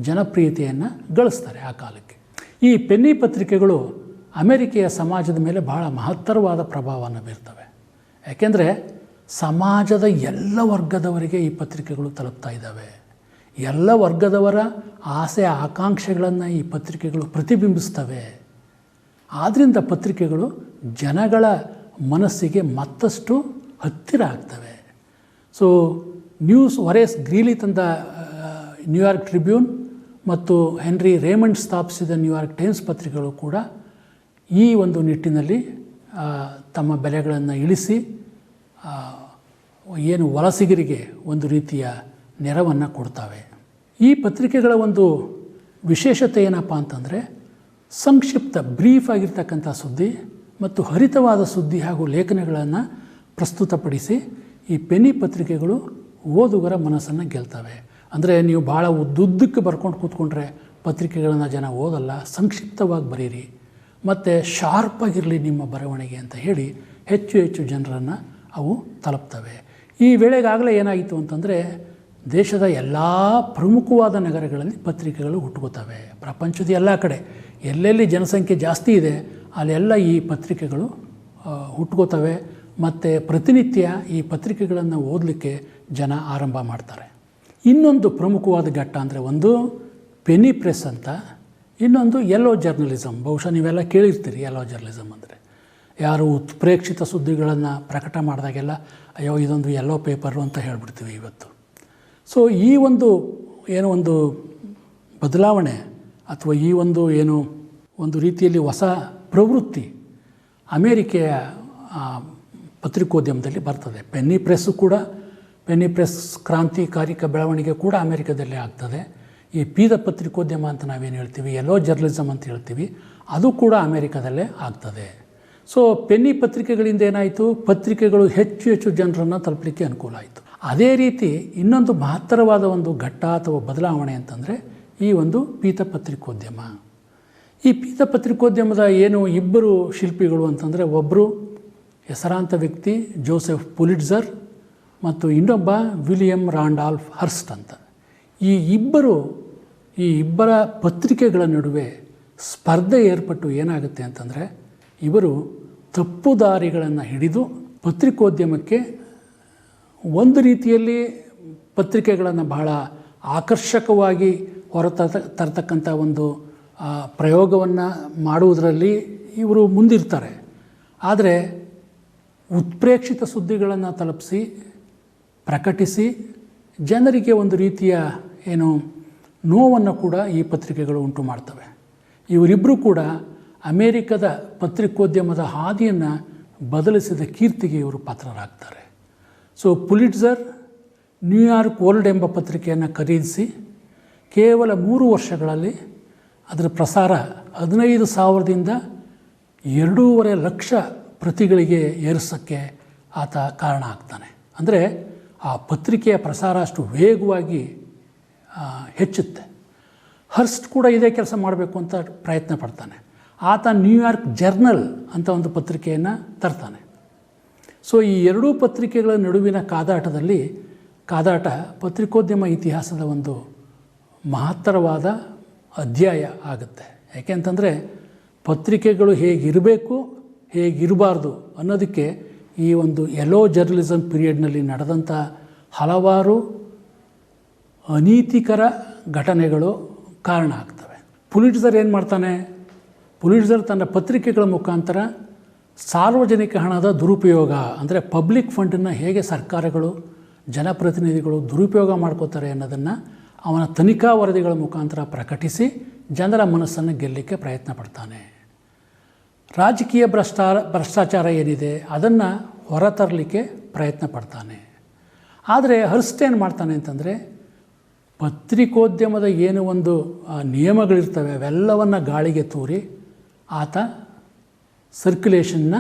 ಜನಪ್ರಿಯತೆಯನ್ನು ಗಳಿಸ್ತಾರೆ ಆ ಕಾಲಕ್ಕೆ. ಈ ಪೆನ್ನಿ ಪತ್ರಿಕೆಗಳು ಅಮೇರಿಕೆಯ ಸಮಾಜದ ಮೇಲೆ ಭಾಳ ಮಹತ್ತರವಾದ ಪ್ರಭಾವವನ್ನು ಬೀರ್ತವೆ. ಯಾಕೆಂದರೆ ಸಮಾಜದ ಎಲ್ಲ ವರ್ಗದವರಿಗೆ ಈ ಪತ್ರಿಕೆಗಳು ತಲುಪ್ತಾ ಇದ್ದಾವೆ. ಎಲ್ಲ ವರ್ಗದವರ ಆಸೆ ಆಕಾಂಕ್ಷೆಗಳನ್ನು ಈ ಪತ್ರಿಕೆಗಳು ಪ್ರತಿಬಿಂಬಿಸ್ತವೆ. ಆದ್ದರಿಂದ ಪತ್ರಿಕೆಗಳು ಜನಗಳ ಮನಸ್ಸಿಗೆ ಮತ್ತಷ್ಟು ಹತ್ತಿರ ಆಗ್ತವೆ. ಸೊ ಹೊರೇಸ್ ಗ್ರೀಲಿ ತಂದ ನ್ಯೂಯಾರ್ಕ್ ಟ್ರಿಬ್ಯೂನ್ ಮತ್ತು ಹೆನ್ರಿ ರೇಮಂಡ್ ಸ್ಥಾಪಿಸಿದ ನ್ಯೂಯಾರ್ಕ್ ಟೈಮ್ಸ್ ಪತ್ರಿಕೆಗಳು ಕೂಡ ಈ ಒಂದು ನಿಟ್ಟಿನಲ್ಲಿ ತಮ್ಮ ಬೆಲೆಗಳನ್ನು ಇಳಿಸಿ ಏನು ವಲಸಿಗರಿಗೆ ಒಂದು ರೀತಿಯ ನೆರವನ್ನು ಕೊಡ್ತವೆ. ಈ ಪತ್ರಿಕೆಗಳ ಒಂದು ವಿಶೇಷತೆ ಏನಪ್ಪ ಅಂತಂದರೆ, ಸಂಕ್ಷಿಪ್ತ ಬ್ರೀಫ್ ಆಗಿರ್ತಕ್ಕಂಥ ಸುದ್ದಿ ಮತ್ತು ಹರಿತವಾದ ಸುದ್ದಿ ಹಾಗೂ ಲೇಖನಗಳನ್ನು ಪ್ರಸ್ತುತಪಡಿಸಿ ಈ ಪೆನ್ನಿ ಪತ್ರಿಕೆಗಳು ಓದುಗರ ಮನಸ್ಸನ್ನು ಗೆಲ್ತವೆ. ಅಂದರೆ ನೀವು ಭಾಳ ಉದ್ದುದ್ದಕ್ಕೆ ಬರ್ಕೊಂಡು ಕೂತ್ಕೊಂಡ್ರೆ ಪತ್ರಿಕೆಗಳನ್ನು ಜನ ಓದಲ್ಲ. ಸಂಕ್ಷಿಪ್ತವಾಗಿ ಬರೀರಿ ಮತ್ತು ಶಾರ್ಪಾಗಿರಲಿ ನಿಮ್ಮ ಬರವಣಿಗೆ ಅಂತ ಹೇಳಿ ಹೆಚ್ಚು ಹೆಚ್ಚು ಜನರನ್ನು ಅವು ತಲುಪ್ತವೆ. ಈ ವೇಳೆಗಾಗಲೇ ಏನಾಯಿತು ಅಂತಂದರೆ, ದೇಶದ ಎಲ್ಲ ಪ್ರಮುಖವಾದ ನಗರಗಳಲ್ಲಿ ಪತ್ರಿಕೆಗಳು ಹುಟ್ಟುಕೋತವೆ. ಪ್ರಪಂಚದ ಎಲ್ಲ ಕಡೆ ಎಲ್ಲೆಲ್ಲಿ ಜನಸಂಖ್ಯೆ ಜಾಸ್ತಿ ಇದೆ ಅಲ್ಲೆಲ್ಲ ಈ ಪತ್ರಿಕೆಗಳು ಹುಟ್ಟುಕೋತವೆ ಮತ್ತು ಪ್ರತಿನಿತ್ಯ ಈ ಪತ್ರಿಕೆಗಳನ್ನು ಓದಲಿಕ್ಕೆ ಜನ ಆರಂಭ ಮಾಡ್ತಾರೆ. ಇನ್ನೊಂದು ಪ್ರಮುಖವಾದ ಘಟ್ಟ ಅಂದರೆ, ಒಂದು ಪೆನ್ನಿ ಪ್ರೆಸ್ ಅಂತ, ಇನ್ನೊಂದು ಯೆಲ್ಲೋ ಜರ್ನಲಿಸಮ್. ಬಹುಶಃ ನೀವೆಲ್ಲ ಕೇಳಿರ್ತೀರಿ ಯೆಲ್ಲೋ ಜರ್ನಲಿಸಮ್ ಅಂದರೆ. ಯಾರು ಉತ್ಪ್ರೇಕ್ಷಿತ ಸುದ್ದಿಗಳನ್ನು ಪ್ರಕಟ ಮಾಡಿದಾಗೆಲ್ಲ ಅಯ್ಯೋ ಇದೊಂದು ಯೆಲ್ಲೋ ಪೇಪರು ಅಂತ ಹೇಳ್ಬಿಡ್ತೀವಿ ಇವತ್ತು. ಸೊ ಈ ಒಂದು ಬದಲಾವಣೆ ಅಥವಾ ಈ ಒಂದು ರೀತಿಯಲ್ಲಿ ಹೊಸ ಪ್ರವೃತ್ತಿ ಅಮೇರಿಕೆಯ ಪತ್ರಿಕೋದ್ಯಮದಲ್ಲಿ ಬರ್ತದೆ. ಪೆನ್ನಿ ಪ್ರೆಸ್ ಕ್ರಾಂತಿಕಾರಿಕ ಬೆಳವಣಿಗೆ ಕೂಡ ಅಮೇರಿಕಾದಲ್ಲೇ ಆಗ್ತದೆ. ಈ ಪೀದ ಪತ್ರಿಕೋದ್ಯಮ ಅಂತ ನಾವೇನು ಹೇಳ್ತೀವಿ, ಯೆಲ್ಲೋ ಜರ್ನಲಿಸಮ್ ಅಂತ ಹೇಳ್ತೀವಿ, ಅದು ಕೂಡ ಅಮೇರಿಕಾದಲ್ಲೇ ಆಗ್ತದೆ. ಸೊ ಪೆನ್ನಿ ಪತ್ರಿಕೆಗಳಿಂದ ಏನಾಯಿತು, ಪತ್ರಿಕೆಗಳು ಹೆಚ್ಚು ಹೆಚ್ಚು ಜನರನ್ನು ತಲುಪಲಿಕ್ಕೆ ಅನುಕೂಲ ಆಯಿತು. ಅದೇ ರೀತಿ ಇನ್ನೊಂದು ಮಹತ್ತರವಾದ ಒಂದು ಘಟ್ಟ ಅಥವಾ ಬದಲಾವಣೆ ಅಂತಂದರೆ ಈ ಒಂದು ಪೀತ ಪತ್ರಿಕೋದ್ಯಮ. ಈ ಪೀತ ಪತ್ರಿಕೋದ್ಯಮದ ಇಬ್ಬರು ಶಿಲ್ಪಿಗಳು ಅಂತಂದರೆ, ಒಬ್ಬರು ಹೆಸರಾಂತ ವ್ಯಕ್ತಿ ಜೋಸೆಫ್ ಪುಲಿಟ್ಜರ್ ಮತ್ತು ಇನ್ನೊಬ್ಬ ವಿಲಿಯಂ ರಾಂಡಾಲ್ಫ್ ಹರ್ಸ್ಟ್ ಅಂತ. ಈ ಇಬ್ಬರ ಪತ್ರಿಕೆಗಳ ನಡುವೆ ಸ್ಪರ್ಧೆ ಏರ್ಪಟ್ಟು ಏನಾಗುತ್ತೆ ಅಂತಂದರೆ, ಇವರು ತಪ್ಪು ದಾರಿಗಳನ್ನು ಹಿಡಿದು ಪತ್ರಿಕೋದ್ಯಮಕ್ಕೆ ಒಂದು ರೀತಿಯಲ್ಲಿ ಪತ್ರಿಕೆಗಳನ್ನು ಬಹಳ ಆಕರ್ಷಕವಾಗಿ ತರತಕ್ಕಂಥ ಒಂದು ಪ್ರಯೋಗವನ್ನು ಮಾಡುವುದರಲ್ಲಿ ಇವರು ಮುಂದಿರ್ತಾರೆ. ಆದರೆ ಉತ್ಪ್ರೇಕ್ಷಿತ ಸುದ್ದಿಗಳನ್ನು ತಲುಪಿಸಿ ಪ್ರಕಟಿಸಿ ಜನರಿಗೆ ಒಂದು ರೀತಿಯ ನೋವನ್ನು ಕೂಡ ಈ ಪತ್ರಿಕೆಗಳು ಉಂಟು ಮಾಡ್ತವೆ. ಇವರಿಬ್ಬರೂ ಕೂಡ ಅಮೇರಿಕದ ಪತ್ರಿಕೋದ್ಯಮದ ಹಾದಿಯನ್ನು ಬದಲಿಸಿದ ಕೀರ್ತಿಗೆ ಇವರು ಪಾತ್ರರಾಗ್ತಾರೆ. ಸೊ ಪುಲಿಟ್ಜರ್ ನ್ಯೂಯಾರ್ಕ್ ವರ್ಲ್ಡ್ ಎಂಬ ಪತ್ರಿಕೆಯನ್ನು ಖರೀದಿಸಿ ಕೇವಲ 3 ವರ್ಷಗಳಲ್ಲಿ ಅದರ ಪ್ರಸಾರ 15,000ದಿಂದ 2.5 ಲಕ್ಷ ಪ್ರತಿಗಳಿಗೆ ಏರಿಸೋಕ್ಕೆ ಆತ ಕಾರಣ ಆಗ್ತಾನೆ. ಅಂದರೆ ಆ ಪತ್ರಿಕೆಯ ಪ್ರಸಾರ ಅಷ್ಟು ವೇಗವಾಗಿ ಹೆಚ್ಚುತ್ತೆ. ಹರ್ಸ್ಟ್ ಕೂಡ ಇದೇ ಕೆಲಸ ಮಾಡಬೇಕು ಅಂತ ಪ್ರಯತ್ನ ಪಡ್ತಾನೆ. ಆತ ನ್ಯೂಯಾರ್ಕ್ ಜರ್ನಲ್ ಅಂತ ಒಂದು ಪತ್ರಿಕೆಯನ್ನು ತರ್ತಾನೆ. ಸೊ ಈ ಎರಡೂ ಪತ್ರಿಕೆಗಳ ನಡುವಿನ ಕಾದಾಟ ಪತ್ರಿಕೋದ್ಯಮ ಇತಿಹಾಸದ ಒಂದು ಮಹತ್ತರವಾದ ಅಧ್ಯಾಯ ಆಗುತ್ತೆ. ಯಾಕೆಂತಂದರೆ ಪತ್ರಿಕೆಗಳು ಹೇಗಿರಬೇಕು ಹೇಗಿರಬಾರ್ದು ಅನ್ನೋದಕ್ಕೆ ಈ ಒಂದು ಯೆಲ್ಲೋ ಜರ್ನಲಿಸಮ್ ಪೀರಿಯಡ್ನಲ್ಲಿ ನಡೆದಂಥ ಹಲವಾರು ಅನೀತಿಕರ ಘಟನೆಗಳು ಕಾರಣ ಆಗ್ತವೆ. ಪುಲಿಟ್ಜರ್ ಏನು ಮಾಡ್ತಾನೆ, ಪುಲಿಟ್ಜರ್ ತನ್ನ ಪತ್ರಿಕೆಗಳ ಮುಖಾಂತರ ಸಾರ್ವಜನಿಕ ಹಣದ ದುರುಪಯೋಗ ಅಂದರೆ ಪಬ್ಲಿಕ್ ಫಂಡನ್ನು ಹೇಗೆ ಸರ್ಕಾರಗಳು ಜನಪ್ರತಿನಿಧಿಗಳು ದುರುಪಯೋಗ ಮಾಡ್ಕೋತಾರೆ ಅನ್ನೋದನ್ನು ಅವನ ತನಿಖಾ ವರದಿಗಳ ಮುಖಾಂತರ ಪ್ರಕಟಿಸಿ ಜನರ ಮನಸ್ಸನ್ನು ಗೆಲ್ಲಲಿಕ್ಕೆ ಪ್ರಯತ್ನ ಪಡ್ತಾನೆ. ರಾಜಕೀಯ ಭ್ರಷ್ಟಾಚಾರ ಏನಿದೆ ಅದನ್ನು ಹೊರತರಲಿಕ್ಕೆ ಪ್ರಯತ್ನ ಪಡ್ತಾನೆ. ಆದರೆ ಹರ್ಸ್ಟ್ ಏನು ಮಾಡ್ತಾನೆ ಅಂತಂದರೆ, ಪತ್ರಿಕೋದ್ಯಮದ ಏನು ಒಂದು ನಿಯಮಗಳಿರ್ತವೆ ಅವೆಲ್ಲವನ್ನು ಗಾಳಿಗೆ ತೂರಿ ಆತ ಸರ್ಕ್ಯುಲೇಷನ್ನ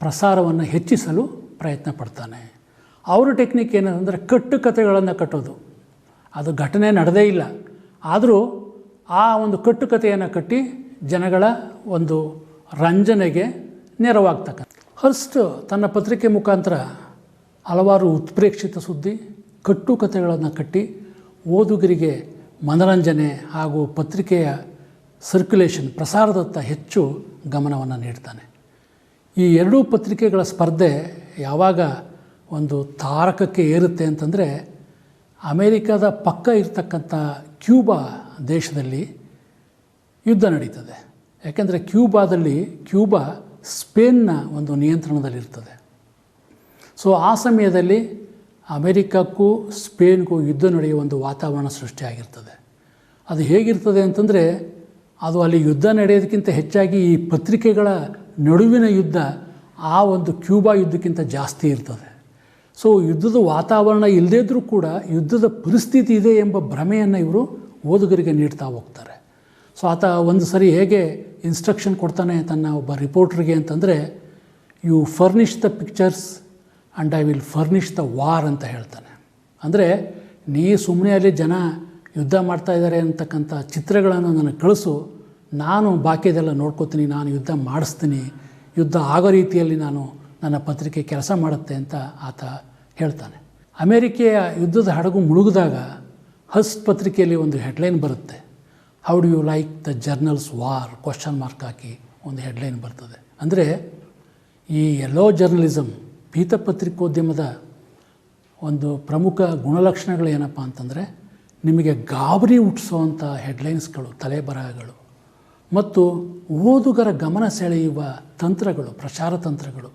ಪ್ರಸಾರವನ್ನು ಹೆಚ್ಚಿಸಲು ಪ್ರಯತ್ನ ಪಡ್ತಾನೆ. ಅವರ ಟೆಕ್ನಿಕ್ ಏನಂದರೆ ಕಟ್ಟುಕತೆಗಳನ್ನು ಕಟ್ಟೋದು. ಅದು ಘಟನೆ ನಡೆದೇ ಇಲ್ಲ, ಆದರೂ ಆ ಒಂದು ಕಟ್ಟುಕತೆಯನ್ನು ಕಟ್ಟಿ ಜನಗಳ ಒಂದು ರಂಜನೆಗೆ ನೆರವಾಗ್ತಕ್ಕಂಥ. ಹರ್ಸ್ಟ್ ತನ್ನ ಪತ್ರಿಕೆ ಮುಖಾಂತರ ಹಲವಾರು ಉತ್ಪ್ರೇಕ್ಷಿತ ಸುದ್ದಿ, ಕಟ್ಟುಕತೆಗಳನ್ನು ಕಟ್ಟಿ ಓದುಗರಿಗೆ ಮನರಂಜನೆ ಹಾಗೂ ಪತ್ರಿಕೆಯ ಸರ್ಕ್ಯುಲೇಷನ್ ಪ್ರಸಾರದತ್ತ ಹೆಚ್ಚು ಗಮನವನ್ನು ನೀಡ್ತಾನೆ. ಈ ಎರಡೂ ಪತ್ರಿಕೆಗಳ ಸ್ಪರ್ಧೆ ಯಾವಾಗ ಒಂದು ತಾರಕಕ್ಕೆ ಏರುತ್ತೆ ಅಂತಂದರೆ, ಅಮೇರಿಕಾದ ಪಕ್ಕ ಇರ್ತಕ್ಕಂಥ ಕ್ಯೂಬಾ ದೇಶದಲ್ಲಿ ಯುದ್ಧ ನಡೀತದೆ. ಯಾಕೆಂದರೆ ಕ್ಯೂಬಾ ಸ್ಪೇನ್ನ ಒಂದು ನಿಯಂತ್ರಣದಲ್ಲಿರ್ತದೆ. ಸೊ ಆ ಸಮಯದಲ್ಲಿ ಅಮೇರಿಕಕ್ಕೂ ಸ್ಪೇನ್ಗೂ ಯುದ್ಧ ನಡೆಯುವ ಒಂದು ವಾತಾವರಣ ಸೃಷ್ಟಿಯಾಗಿರ್ತದೆ. ಅದು ಹೇಗಿರ್ತದೆ ಅಂತಂದರೆ, ಅದು ಅಲ್ಲಿ ಯುದ್ಧ ನಡೆಯೋದಕ್ಕಿಂತ ಹೆಚ್ಚಾಗಿ ಈ ಪತ್ರಿಕೆಗಳ ನಡುವಿನ ಯುದ್ಧ ಆ ಒಂದು ಕ್ಯೂಬಾ ಯುದ್ಧಕ್ಕಿಂತ ಜಾಸ್ತಿ ಇರ್ತದೆ. ಸೊ ಯುದ್ಧದ ವಾತಾವರಣ ಇಲ್ಲದೇ ಇದ್ದರೂ ಕೂಡ ಯುದ್ಧದ ಪರಿಸ್ಥಿತಿ ಇದೆ ಎಂಬ ಭ್ರಮೆಯನ್ನು ಇವರು ಓದುಗರಿಗೆ ನೀಡ್ತಾ ಹೋಗ್ತಾರೆ. ಸೊ ಆತ ಒಂದು ಸರಿ ಹೇಗೆ ಇನ್ಸ್ಟ್ರಕ್ಷನ್ ಕೊಡ್ತಾನೆ ತನ್ನ ಒಬ್ಬ ರಿಪೋರ್ಟ್ರಿಗೆ ಅಂತಂದರೆ, you furnish the pictures and I will furnish the war ಅಂತ ಹೇಳ್ತಾನೆ. ಅಂದರೆ ನೀ ಸುಮ್ಮನೆ ಅಲ್ಲಿ ಜನ ಯುದ್ಧ ಮಾಡ್ತಾ ಇದ್ದಾರೆ ಅಂತಕ್ಕಂಥ ಚಿತ್ರಗಳನ್ನು ನನಗೆ ಕಳಿಸು, ನಾನು ಬಾಕಿದೆಲ್ಲ ನೋಡ್ಕೋತೀನಿ, ನಾನು ಯುದ್ಧ ಮಾಡಿಸ್ತೀನಿ, ಯುದ್ಧ ಆಗೋ ರೀತಿಯಲ್ಲಿ ನನ್ನ ಪತ್ರಿಕೆ ಕೆಲಸ ಮಾಡುತ್ತೆ ಅಂತ ಆತ ಹೇಳ್ತಾನೆ. ಅಮೇರಿಕೆಯ ಯುದ್ಧದ ಹಡಗು ಮುಳುಗಿದಾಗ ಹರ್ಸ್ಟ್ ಪತ್ರಿಕೆಯಲ್ಲಿ ಒಂದು ಹೆಡ್ಲೈನ್ ಬರುತ್ತೆ, how do you like the journals war question mark ಹಾಕಿ ಒಂದು ಹೆಡ್ಲೈನ್ ಬರ್ತದೆ. ಅಂದರೆ ಈ ಎಲ್ಲೋ ಜರ್ನಲಿಸಮ್, ಪೀತಪತ್ರಿಕೋದ್ಯಮದ ಒಂದು ಪ್ರಮುಖ ಗುಣಲಕ್ಷಣಗಳು ಏನಪ್ಪ ಅಂತಂದರೆ, ನಿಮಗೆ ಗಾಬರಿ ಹುಟ್ಟಿಸುವಂಥ ಹೆಡ್ಲೈನ್ಸ್ಗಳು, ತಲೆಬರಹಗಳು ಮತ್ತು ಓದುಗರ ಗಮನ ಸೆಳೆಯುವ ತಂತ್ರಗಳು, ಪ್ರಚಾರ ತಂತ್ರಗಳು,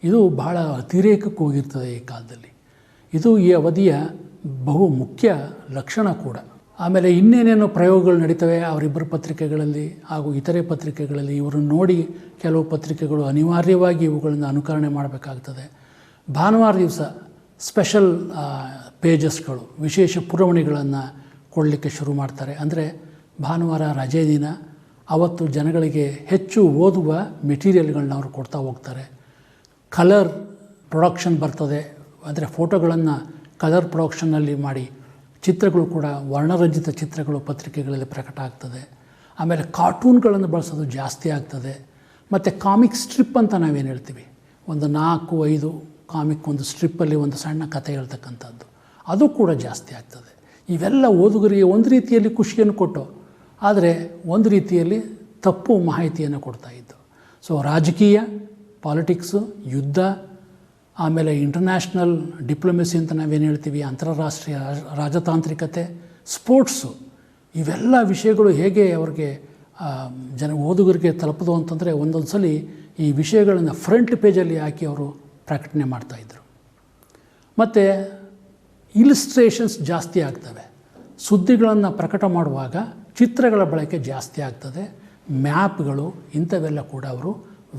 ಇದು ಬಹಳ ಅತಿರೇಕಕ್ಕೆ ಹೋಗಿರ್ತದೆ ಈ ಕಾಲದಲ್ಲಿ. ಇದು ಈ ಅವಧಿಯ ಬಹು ಮುಖ್ಯ ಲಕ್ಷಣ ಕೂಡ. ಆಮೇಲೆ ಇನ್ನೇನೇನೋ ಪ್ರಯೋಗಗಳು ನಡೀತವೆ ಅವರಿಬ್ಬರ ಪತ್ರಿಕೆಗಳಲ್ಲಿ ಹಾಗೂ ಇತರೆ ಪತ್ರಿಕೆಗಳಲ್ಲಿ. ಇವರನ್ನು ನೋಡಿ ಕೆಲವು ಪತ್ರಿಕೆಗಳು ಅನಿವಾರ್ಯವಾಗಿ ಇವುಗಳನ್ನು ಅನುಕರಣೆ ಮಾಡಬೇಕಾಗ್ತದೆ. ಭಾನುವಾರ ದಿವಸ ಸ್ಪೆಷಲ್ ಪೇಜಸ್ಗಳು, ವಿಶೇಷ ಪುರವಣಿಗಳನ್ನು ಕೊಡಲಿಕ್ಕೆ ಶುರು ಮಾಡ್ತಾರೆ. ಅಂದರೆ ಭಾನುವಾರ ರಜೆ ದಿನ, ಅವತ್ತು ಜನಗಳಿಗೆ ಹೆಚ್ಚು ಓದುವ ಮೆಟೀರಿಯಲ್ಗಳನ್ನ ಅವರು ಕೊಡ್ತಾ ಹೋಗ್ತಾರೆ. ಕಲರ್ ಪ್ರೊಡಕ್ಷನ್ ಬರ್ತದೆ, ಅಂದರೆ ಫೋಟೋಗಳನ್ನು ಕಲರ್ ಪ್ರೊಡಕ್ಷನ್ನಲ್ಲಿ ಮಾಡಿ ಚಿತ್ರಗಳು ಕೂಡ, ವರ್ಣರಂಜಿತ ಚಿತ್ರಗಳು ಪತ್ರಿಕೆಗಳಲ್ಲಿ ಪ್ರಕಟ ಆಗ್ತದೆ. ಆಮೇಲೆ ಕಾರ್ಟೂನ್ಗಳನ್ನು ಬಳಸೋದು ಜಾಸ್ತಿ ಆಗ್ತದೆ. ಮತ್ತು ಕಾಮಿಕ್ ಸ್ಟ್ರಿಪ್ ಅಂತ ನಾವೇನು ಹೇಳ್ತೀವಿ, ಒಂದು 4-5 ಕಾಮಿಕ್ ಒಂದು ಸ್ಟ್ರಿಪ್ಪಲ್ಲಿ ಒಂದು ಸಣ್ಣ ಕಥೆ ಹೇಳ್ತಕ್ಕಂಥದ್ದು, ಅದು ಕೂಡ ಜಾಸ್ತಿ ಆಗ್ತದೆ. ಇವೆಲ್ಲ ಓದುಗರಿಗೆ ಒಂದು ರೀತಿಯಲ್ಲಿ ಖುಷಿಯನ್ನು ಕೊಟ್ಟು, ಆದರೆ ಒಂದು ರೀತಿಯಲ್ಲಿ ತಪ್ಪು ಮಾಹಿತಿಯನ್ನು ಕೊಡ್ತಾಯಿದ್ದು. ಸೊ ರಾಜಕೀಯ, ಪಾಲಿಟಿಕ್ಸು, ಯುದ್ಧ, ಆಮೇಲೆ ಇಂಟರ್ನ್ಯಾಷನಲ್ ಡಿಪ್ಲೊಮೆಸಿ ಅಂತ ನಾವೇನು ಹೇಳ್ತೀವಿ, ಅಂತಾರಾಷ್ಟ್ರೀಯ ರಾಜತಾಂತ್ರಿಕತೆ, ಸ್ಪೋರ್ಟ್ಸು, ಇವೆಲ್ಲ ವಿಷಯಗಳು ಹೇಗೆ ಅವ್ರಿಗೆ ಓದುಗರಿಗೆ ತಲುಪೋದು ಅಂತಂದರೆ, ಒಂದೊಂದು ಸಲ ಈ ವಿಷಯಗಳನ್ನು ಫ್ರಂಟ್ ಪೇಜಲ್ಲಿ ಹಾಕಿ ಅವರು ಪ್ರಕಟಣೆ ಮಾಡ್ತಾಯಿದ್ರು. ಮತ್ತು ಇಲಿಸ್ಟ್ರೇಷನ್ಸ್ ಜಾಸ್ತಿ ಆಗ್ತವೆ. ಸುದ್ದಿಗಳನ್ನು ಪ್ರಕಟ ಮಾಡುವಾಗ ಚಿತ್ರಗಳ ಬಳಕೆ ಜಾಸ್ತಿ ಆಗ್ತದೆ. ಮ್ಯಾಪ್ಗಳು ಇಂಥವೆಲ್ಲ ಕೂಡ ಅವರು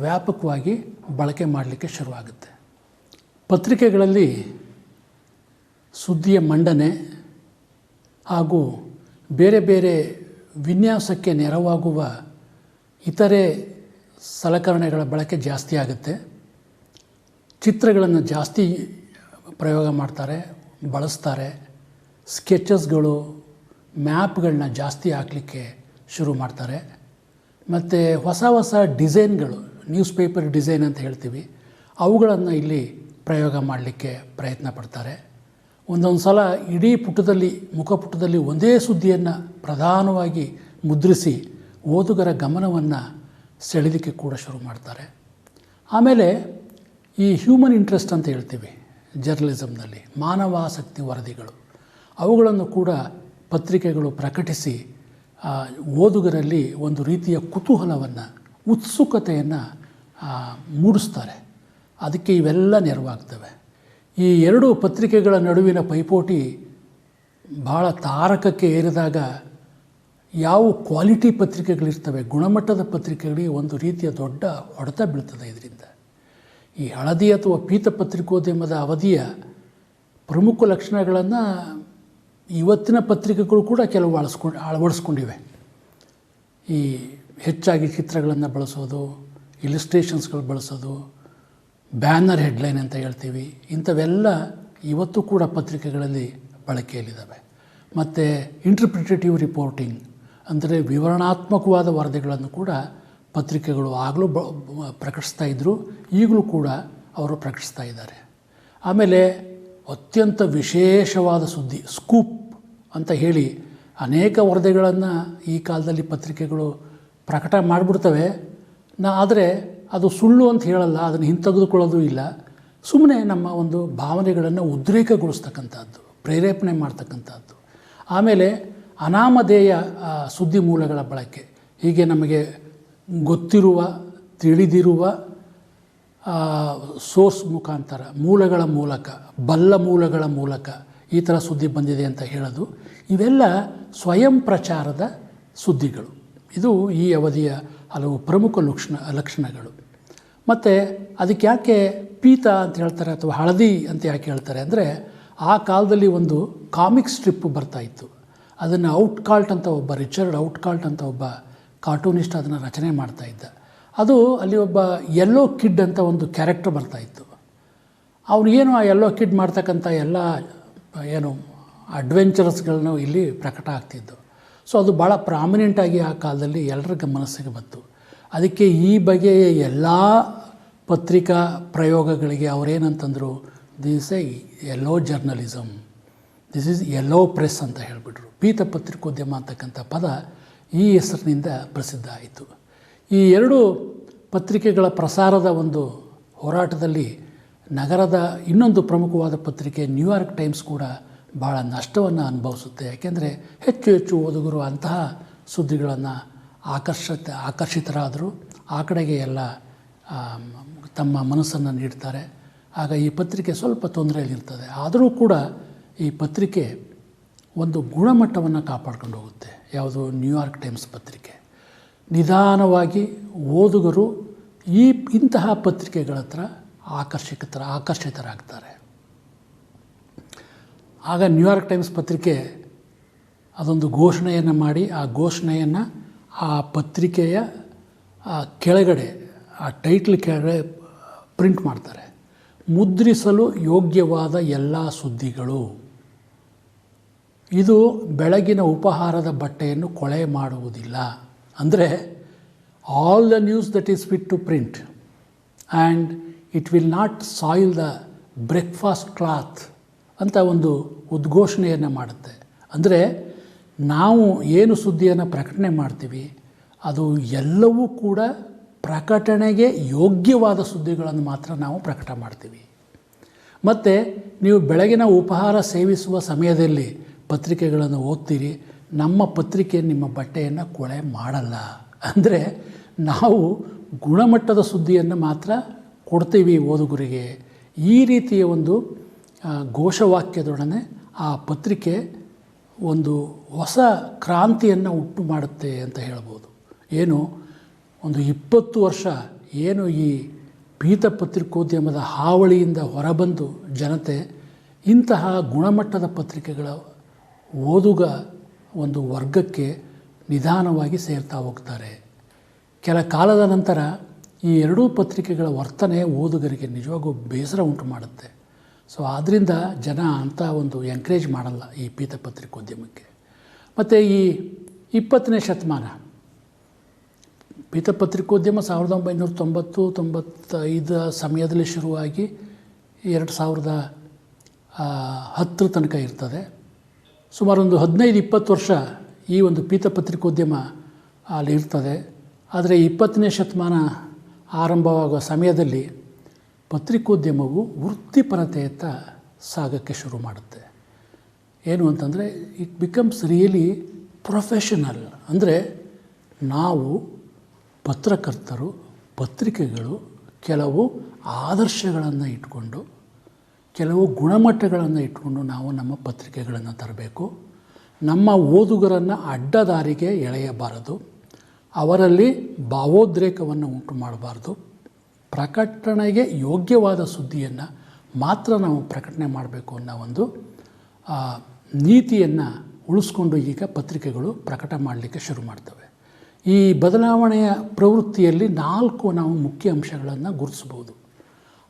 ವ್ಯಾಪಕವಾಗಿ ಬಳಕೆ ಮಾಡಲಿಕ್ಕೆ ಶುರುವಾಗುತ್ತೆ. ಪತ್ರಿಕೆಗಳಲ್ಲಿ ಸುದ್ದಿಯ ಮಂಡನೆ ಹಾಗೂ ಬೇರೆ ಬೇರೆ ವಿನ್ಯಾಸಕ್ಕೆ ನೆರವಾಗುವ ಇತರೆ ಸಲಕರಣೆಗಳ ಬಳಕೆ ಜಾಸ್ತಿ ಆಗುತ್ತೆ. ಚಿತ್ರಗಳನ್ನು ಜಾಸ್ತಿ ಪ್ರಯೋಗ ಮಾಡ್ತಾರೆ, ಬಳಸ್ತಾರೆ. ಸ್ಕೆಚಸ್ಗಳು, ಮ್ಯಾಪ್ಗಳನ್ನ ಜಾಸ್ತಿ ಹಾಕಲಿಕ್ಕೆ ಶುರು ಮಾಡ್ತಾರೆ. ಮತ್ತು ಹೊಸ ಹೊಸ ಡಿಸೈನ್ಗಳು, ನ್ಯೂಸ್ ಪೇಪರ್ ಡಿಸೈನ್ ಅಂತ ಹೇಳ್ತೀವಿ, ಅವುಗಳನ್ನು ಇಲ್ಲಿ ಪ್ರಯೋಗ ಮಾಡಲಿಕ್ಕೆ ಪ್ರಯತ್ನ ಪಡ್ತಾರೆ. ಒಂದೊಂದು ಸಲ ಇಡೀ ಮುಖಪುಟದಲ್ಲಿ ಒಂದೇ ಸುದ್ದಿಯನ್ನು ಪ್ರಧಾನವಾಗಿ ಮುದ್ರಿಸಿ ಓದುಗರ ಗಮನವನ್ನು ಸೆಳೆಯಲಿಕ್ಕೆ ಕೂಡ ಶುರು ಮಾಡ್ತಾರೆ. ಆಮೇಲೆ ಈ ಹ್ಯೂಮನ್ ಇಂಟ್ರೆಸ್ಟ್ ಅಂತ ಹೇಳ್ತೀವಿ ಜರ್ನಲಿಸಮ್ನಲ್ಲಿ, ಮಾನವಾಸಕ್ತಿ ವರದಿಗಳು, ಅವುಗಳನ್ನು ಕೂಡ ಪತ್ರಿಕೆಗಳು ಪ್ರಕಟಿಸಿ ಓದುಗರಲ್ಲಿ ಒಂದು ರೀತಿಯ ಕುತೂಹಲವನ್ನು, ಉತ್ಸುಕತೆಯನ್ನು ಮೂಡಿಸ್ತಾರೆ. ಅದಕ್ಕೆ ಇವೆಲ್ಲ ನೆರವಾಗ್ತವೆ. ಈ ಎರಡು ಪತ್ರಿಕೆಗಳ ನಡುವಿನ ಪೈಪೋಟಿ ಭಾಳ ತಾರಕಕ್ಕೆ ಏರಿದಾಗ ಯಾವ ಕ್ವಾಲಿಟಿ ಪತ್ರಿಕೆಗಳಿರ್ತವೆ, ಗುಣಮಟ್ಟದ ಪತ್ರಿಕೆಗಳಿಗೆ ಒಂದು ರೀತಿಯ ದೊಡ್ಡ ಹೊಡೆತ ಬೀಳ್ತದೆ ಇದರಿಂದ. ಈ ಹಳದಿ ಅಥವಾ ಪೀತ ಪತ್ರಿಕೋದ್ಯಮದ ಅವಧಿಯ ಪ್ರಮುಖ ಲಕ್ಷಣಗಳನ್ನು ಇವತ್ತಿನ ಪತ್ರಿಕೆಗಳು ಕೂಡ ಕೆಲವು ಅಳವಡಿಸ್ಕೊಂಡಿವೆ. ಈ ಹೆಚ್ಚಾಗಿ ಚಿತ್ರಗಳನ್ನು ಬಳಸೋದು, ಇಲಿಸ್ಟ್ರೇಷನ್ಸ್ಗಳು ಬಳಸೋದು, ಬ್ಯಾನರ್ ಹೆಡ್ಲೈನ್ ಅಂತ ಹೇಳ್ತೀವಿ, ಇಂಥವೆಲ್ಲ ಇವತ್ತು ಕೂಡ ಪತ್ರಿಕೆಗಳಲ್ಲಿ ಬಳಕೆಯಲ್ಲಿದ್ದಾವೆ. ಮತ್ತು ಇಂಟರ್ಪ್ರಿಟೇಟಿವ್ ರಿಪೋರ್ಟಿಂಗ್ ಅಂದರೆ ವಿವರಣಾತ್ಮಕವಾದ ವರದಿಗಳನ್ನು ಕೂಡ ಪತ್ರಿಕೆಗಳು ಆಗಲೂ ಪ್ರಕಟಿಸ್ತಾ ಇದ್ದರು, ಈಗಲೂ ಕೂಡ ಅವರು ಪ್ರಕಟಿಸ್ತಾ ಇದ್ದಾರೆ. ಆಮೇಲೆ ಅತ್ಯಂತ ವಿಶೇಷವಾದ ಸುದ್ದಿ, ಸ್ಕೂಪ್ ಅಂತ ಹೇಳಿ ಅನೇಕ ವರದಿಗಳನ್ನು ಈ ಕಾಲದಲ್ಲಿ ಪತ್ರಿಕೆಗಳು ಪ್ರಕಟ ಮಾಡಿಬಿಡ್ತವೆ. ಆದರೆ ಅದು ಸುಳ್ಳು ಅಂತ ಹೇಳಲ್ಲ, ಅದನ್ನು ಹಿಂತೆಗೆದುಕೊಳ್ಳೋದು ಇಲ್ಲ. ಸುಮ್ಮನೆ ನಮ್ಮ ಒಂದು ಭಾವನೆಗಳನ್ನು ಉದ್ರೇಕಗೊಳಿಸ್ತಕ್ಕಂಥದ್ದು, ಪ್ರೇರೇಪಣೆ ಮಾಡ್ತಕ್ಕಂಥದ್ದು. ಆಮೇಲೆ ಅನಾಮಧೇಯ ಸುದ್ದಿ ಮೂಲಗಳ ಬಳಕೆ, ಹೀಗೆ ನಮಗೆ ಗೊತ್ತಿರುವ ತಿಳಿದಿರುವ ಸೋರ್ಸ್ ಮುಖಾಂತರ, ಮೂಲಗಳ ಮೂಲಕ, ಬಲ್ಲ ಮೂಲಗಳ ಮೂಲಕ ಈ ಥರ ಸುದ್ದಿ ಬಂದಿದೆ ಅಂತ ಹೇಳೋದು, ಇವೆಲ್ಲ ಸ್ವಯಂ ಪ್ರಚಾರದ ಸುದ್ದಿಗಳು. ಇದು ಈ ಅವಧಿಯ ಹಲವು ಪ್ರಮುಖ ಲಕ್ಷಣಗಳು. ಮತ್ತು ಅದಕ್ಕೆ ಯಾಕೆ ಪೀತ ಅಂತ ಹೇಳ್ತಾರೆ ಅಥವಾ ಹಳದಿ ಅಂತ ಯಾಕೆ ಹೇಳ್ತಾರೆ ಅಂದರೆ, ಆ ಕಾಲದಲ್ಲಿ ಒಂದು ಕಾಮಿಕ್ ಸ್ಟ್ರಿಪ್ ಬರ್ತಾಯಿತ್ತು. ಅದನ್ನು ಔಟ್ಕಾಲ್ಟ್ ಅಂತ ಒಬ್ಬ ರಿಚರ್ಡ್ ಔಟ್ಕಾಲ್ಟ್ ಅಂತ ಒಬ್ಬ ಕಾರ್ಟೂನಿಸ್ಟ್ ಅದನ್ನು ರಚನೆ ಮಾಡ್ತಾಯಿದ್ದ. ಅದು ಅಲ್ಲಿ ಒಬ್ಬ ಯೆಲ್ಲೋ ಕಿಡ್ ಅಂತ ಒಂದು ಕ್ಯಾರೆಕ್ಟರ್ ಬರ್ತಾಯಿತ್ತು. ಅವನಿಗೇನು ಆ ಯೆಲ್ಲೋ ಕಿಡ್ ಮಾಡ್ತಕ್ಕಂಥ ಎಲ್ಲ ಏನು ಅಡ್ವೆಂಚರಸ್ಗಳನ್ನು ಇಲ್ಲಿ ಪ್ರಕಟ ಆಗ್ತಿದ್ದು. ಸೊ ಅದು ಭಾಳ ಪ್ರಾಮಿನೆಂಟಾಗಿ ಆ ಕಾಲದಲ್ಲಿ ಎಲ್ಲರ ಮನಸ್ಸಿಗೆ ಬಂತು. ಅದಕ್ಕೆ ಈ ಬಗೆಯ ಎಲ್ಲ ಪತ್ರಿಕಾ ಪ್ರಯೋಗಗಳಿಗೆ ಅವರೇನಂತಂದರು, this a yellow journalism, this is yellow press ಅಂತ ಹೇಳಿಬಿಟ್ರು. ಪೀತ ಪತ್ರಿಕೋದ್ಯಮ ಅಂತಕ್ಕಂಥ ಪದ ಈ ಹೆಸರಿನಿಂದ ಪ್ರಸಿದ್ಧ ಆಯಿತು. ಈ ಎರಡು ಪತ್ರಿಕೆಗಳ ಪ್ರಸಾರದ ಒಂದು ಹೋರಾಟದಲ್ಲಿ ನಗರದ ಇನ್ನೊಂದು ಪ್ರಮುಖವಾದ ಪತ್ರಿಕೆ ನ್ಯೂಯಾರ್ಕ್ ಟೈಮ್ಸ್ ಕೂಡ ಭಾಳ ನಷ್ಟವನ್ನು ಅನುಭವಿಸುತ್ತೆ. ಯಾಕೆಂದರೆ ಹೆಚ್ಚು ಹೆಚ್ಚು ಓದುಗರು ಅಂತಹ ಸುದ್ದಿಗಳನ್ನು ಆಕರ್ಷಿತರಾದರು, ಆ ಕಡೆಗೆ ಎಲ್ಲ ತಮ್ಮ ಮನಸ್ಸನ್ನು ನೀಡ್ತಾರೆ. ಆಗ ಈ ಪತ್ರಿಕೆ ಸ್ವಲ್ಪ ತೊಂದರೆಯಲ್ಲಿರ್ತದೆ. ಆದರೂ ಕೂಡ ಈ ಪತ್ರಿಕೆ ಒಂದು ಗುಣಮಟ್ಟವನ್ನು ಕಾಪಾಡ್ಕೊಂಡು ಹೋಗುತ್ತೆ. ಯಾವುದು? ನ್ಯೂಯಾರ್ಕ್ ಟೈಮ್ಸ್ ಪತ್ರಿಕೆ. ನಿಧಾನವಾಗಿ ಓದುಗರು ಇಂತಹ ಪತ್ರಿಕೆಗಳ ಹತ್ರ ಆಕರ್ಷಿತರಾಗ್ತಾರೆ. ಆಗ ನ್ಯೂಯಾರ್ಕ್ ಟೈಮ್ಸ್ ಪತ್ರಿಕೆ ಅದೊಂದು ಘೋಷಣೆಯನ್ನು ಮಾಡಿ, ಆ ಘೋಷಣೆಯನ್ನು ಆ ಪತ್ರಿಕೆಯ ಕೆಳಗಡೆ, ಆ ಟೈಟ್ಲ್ ಕೆಳಗಡೆ ಪ್ರಿಂಟ್ ಮಾಡ್ತಾರೆ. ಮುದ್ರಿಸಲು ಯೋಗ್ಯವಾದ ಎಲ್ಲ ಸುದ್ದಿಗಳು. ಇದು ಬೆಳಗಿನ ಉಪಹಾರದ ಬಟ್ಟೆಯನ್ನು ಕೊಳೆ ಮಾಡುವುದಿಲ್ಲ. ಅಂದರೆ all the news that is fit to print and it will not soil the breakfast cloth ಅಂತ ಒಂದು ಉದ್ಘೋಷಣೆಯನ್ನು ಮಾಡುತ್ತೆ. ಅಂದರೆ ನಾವು ಏನು ಸುದ್ದಿಯನ್ನು ಪ್ರಕಟಣೆ ಮಾಡ್ತೀವಿ ಅದು ಎಲ್ಲವೂ ಕೂಡ ಪ್ರಕಟಣೆಗೆ ಯೋಗ್ಯವಾದ ಸುದ್ದಿಗಳನ್ನು ಮಾತ್ರ ನಾವು ಪ್ರಕಟ ಮಾಡ್ತೀವಿ. ಮತ್ತು ನೀವು ಬೆಳಗಿನ ಉಪಹಾರ ಸೇವಿಸುವ ಸಮಯದಲ್ಲಿ ಪತ್ರಿಕೆಗಳನ್ನು ಓದ್ತೀರಿ, ನಮ್ಮ ಪತ್ರಿಕೆ ನಿಮ್ಮ ಬಟ್ಟೆಯನ್ನು ಕೊಳೆ ಮಾಡಲ್ಲ. ಅಂದರೆ ನಾವು ಗುಣಮಟ್ಟದ ಸುದ್ದಿಯನ್ನು ಮಾತ್ರ ಕೊಡ್ತೀವಿ ಓದುಗರಿಗೆ. ಈ ರೀತಿಯ ಒಂದು ಘೋಷವಾಕ್ಯದೊಡನೆ ಆ ಪತ್ರಿಕೆ ಒಂದು ಹೊಸ ಕ್ರಾಂತಿಯನ್ನು ಉಂಟು ಮಾಡುತ್ತೆ ಅಂತ ಹೇಳ್ಬೋದು. ಏನು ಒಂದು 20 ವರ್ಷ ಏನು ಈ ಪೀತ ಪತ್ರಿಕೋದ್ಯಮದ ಹಾವಳಿಯಿಂದ ಹೊರಬಂದು ಜನತೆ ಇಂತಹ ಗುಣಮಟ್ಟದ ಪತ್ರಿಕೆಗಳ ಓದುಗ ಒಂದು ವರ್ಗಕ್ಕೆ ನಿಧಾನವಾಗಿ ಸೇರ್ತಾ ಹೋಗ್ತಾರೆ. ಕೆಲ ಕಾಲದ ನಂತರ ಈ ಎರಡೂ ಪತ್ರಿಕೆಗಳ ವರ್ತನೆ ಓದುಗರಿಗೆ ನಿಜವಾಗೂ ಬೇಸರ ಉಂಟು ಮಾಡುತ್ತೆ. ಸೊ ಆದ್ದರಿಂದ ಜನ ಅಂಥ ಒಂದು ಎಂಕರೇಜ್ ಮಾಡಲ್ಲ ಈ ಪೀತ ಪತ್ರಿಕೋದ್ಯಮಕ್ಕೆ. ಮತ್ತು ಈ 20ನೇ ಶತಮಾನ ಪೀತ ಪತ್ರಿಕೋದ್ಯಮ 1990-95 ಸಮಯದಲ್ಲಿ ಶುರುವಾಗಿ 2010 ತನಕ ಇರ್ತದೆ. ಸುಮಾರು ಒಂದು 15-20 ವರ್ಷ ಈ ಒಂದು ಪೀತ ಪತ್ರಿಕೋದ್ಯಮ ಅಲ್ಲಿ ಇರ್ತದೆ. ಆದರೆ 20ನೇ ಶತಮಾನ ಆರಂಭವಾಗುವ ಸಮಯದಲ್ಲಿ ಪತ್ರಿಕೋದ್ಯಮವು ವೃತ್ತಿಪರತೆಯತ್ತ ಸಾಗೋಕ್ಕೆ ಶುರು ಮಾಡುತ್ತೆ. ಏನು ಅಂತಂದರೆ ಇಟ್ ಬಿಕಮ್ಸ್ ರಿಯಲಿ ಪ್ರೊಫೆಷನಲ್. ಅಂದರೆ ನಾವು ಪತ್ರಕರ್ತರು, ಪತ್ರಿಕೆಗಳು ಕೆಲವು ಆದರ್ಶಗಳನ್ನು ಇಟ್ಕೊಂಡು, ಕೆಲವು ಗುಣಮಟ್ಟಗಳನ್ನು ಇಟ್ಕೊಂಡು ನಾವು ನಮ್ಮ ಪತ್ರಿಕೆಗಳನ್ನು ತರಬೇಕು. ನಮ್ಮ ಓದುಗರನ್ನು ಅಡ್ಡದಾರಿಗೆ ಎಳೆಯಬಾರದು, ಅವರಲ್ಲಿ ಭಾವೋದ್ರೇಕವನ್ನು ಉಂಟು ಮಾಡಬಾರ್ದು. ಪ್ರಕಟಣೆಗೆ ಯೋಗ್ಯವಾದ ಸುದ್ದಿಯನ್ನು ಮಾತ್ರ ನಾವು ಪ್ರಕಟಣೆ ಮಾಡಬೇಕು ಅನ್ನೋ ಒಂದು ನೀತಿಯನ್ನು ಉಳಿಸ್ಕೊಂಡು ಈಗ ಪತ್ರಿಕೆಗಳು ಪ್ರಕಟ ಮಾಡಲಿಕ್ಕೆ ಶುರು ಮಾಡ್ತವೆ. ಈ ಬದಲಾವಣೆಯ ಪ್ರವೃತ್ತಿಯಲ್ಲಿ 4 ನಾವು ಮುಖ್ಯ ಅಂಶಗಳನ್ನು ಗುರುತಿಸ್ಬೋದು.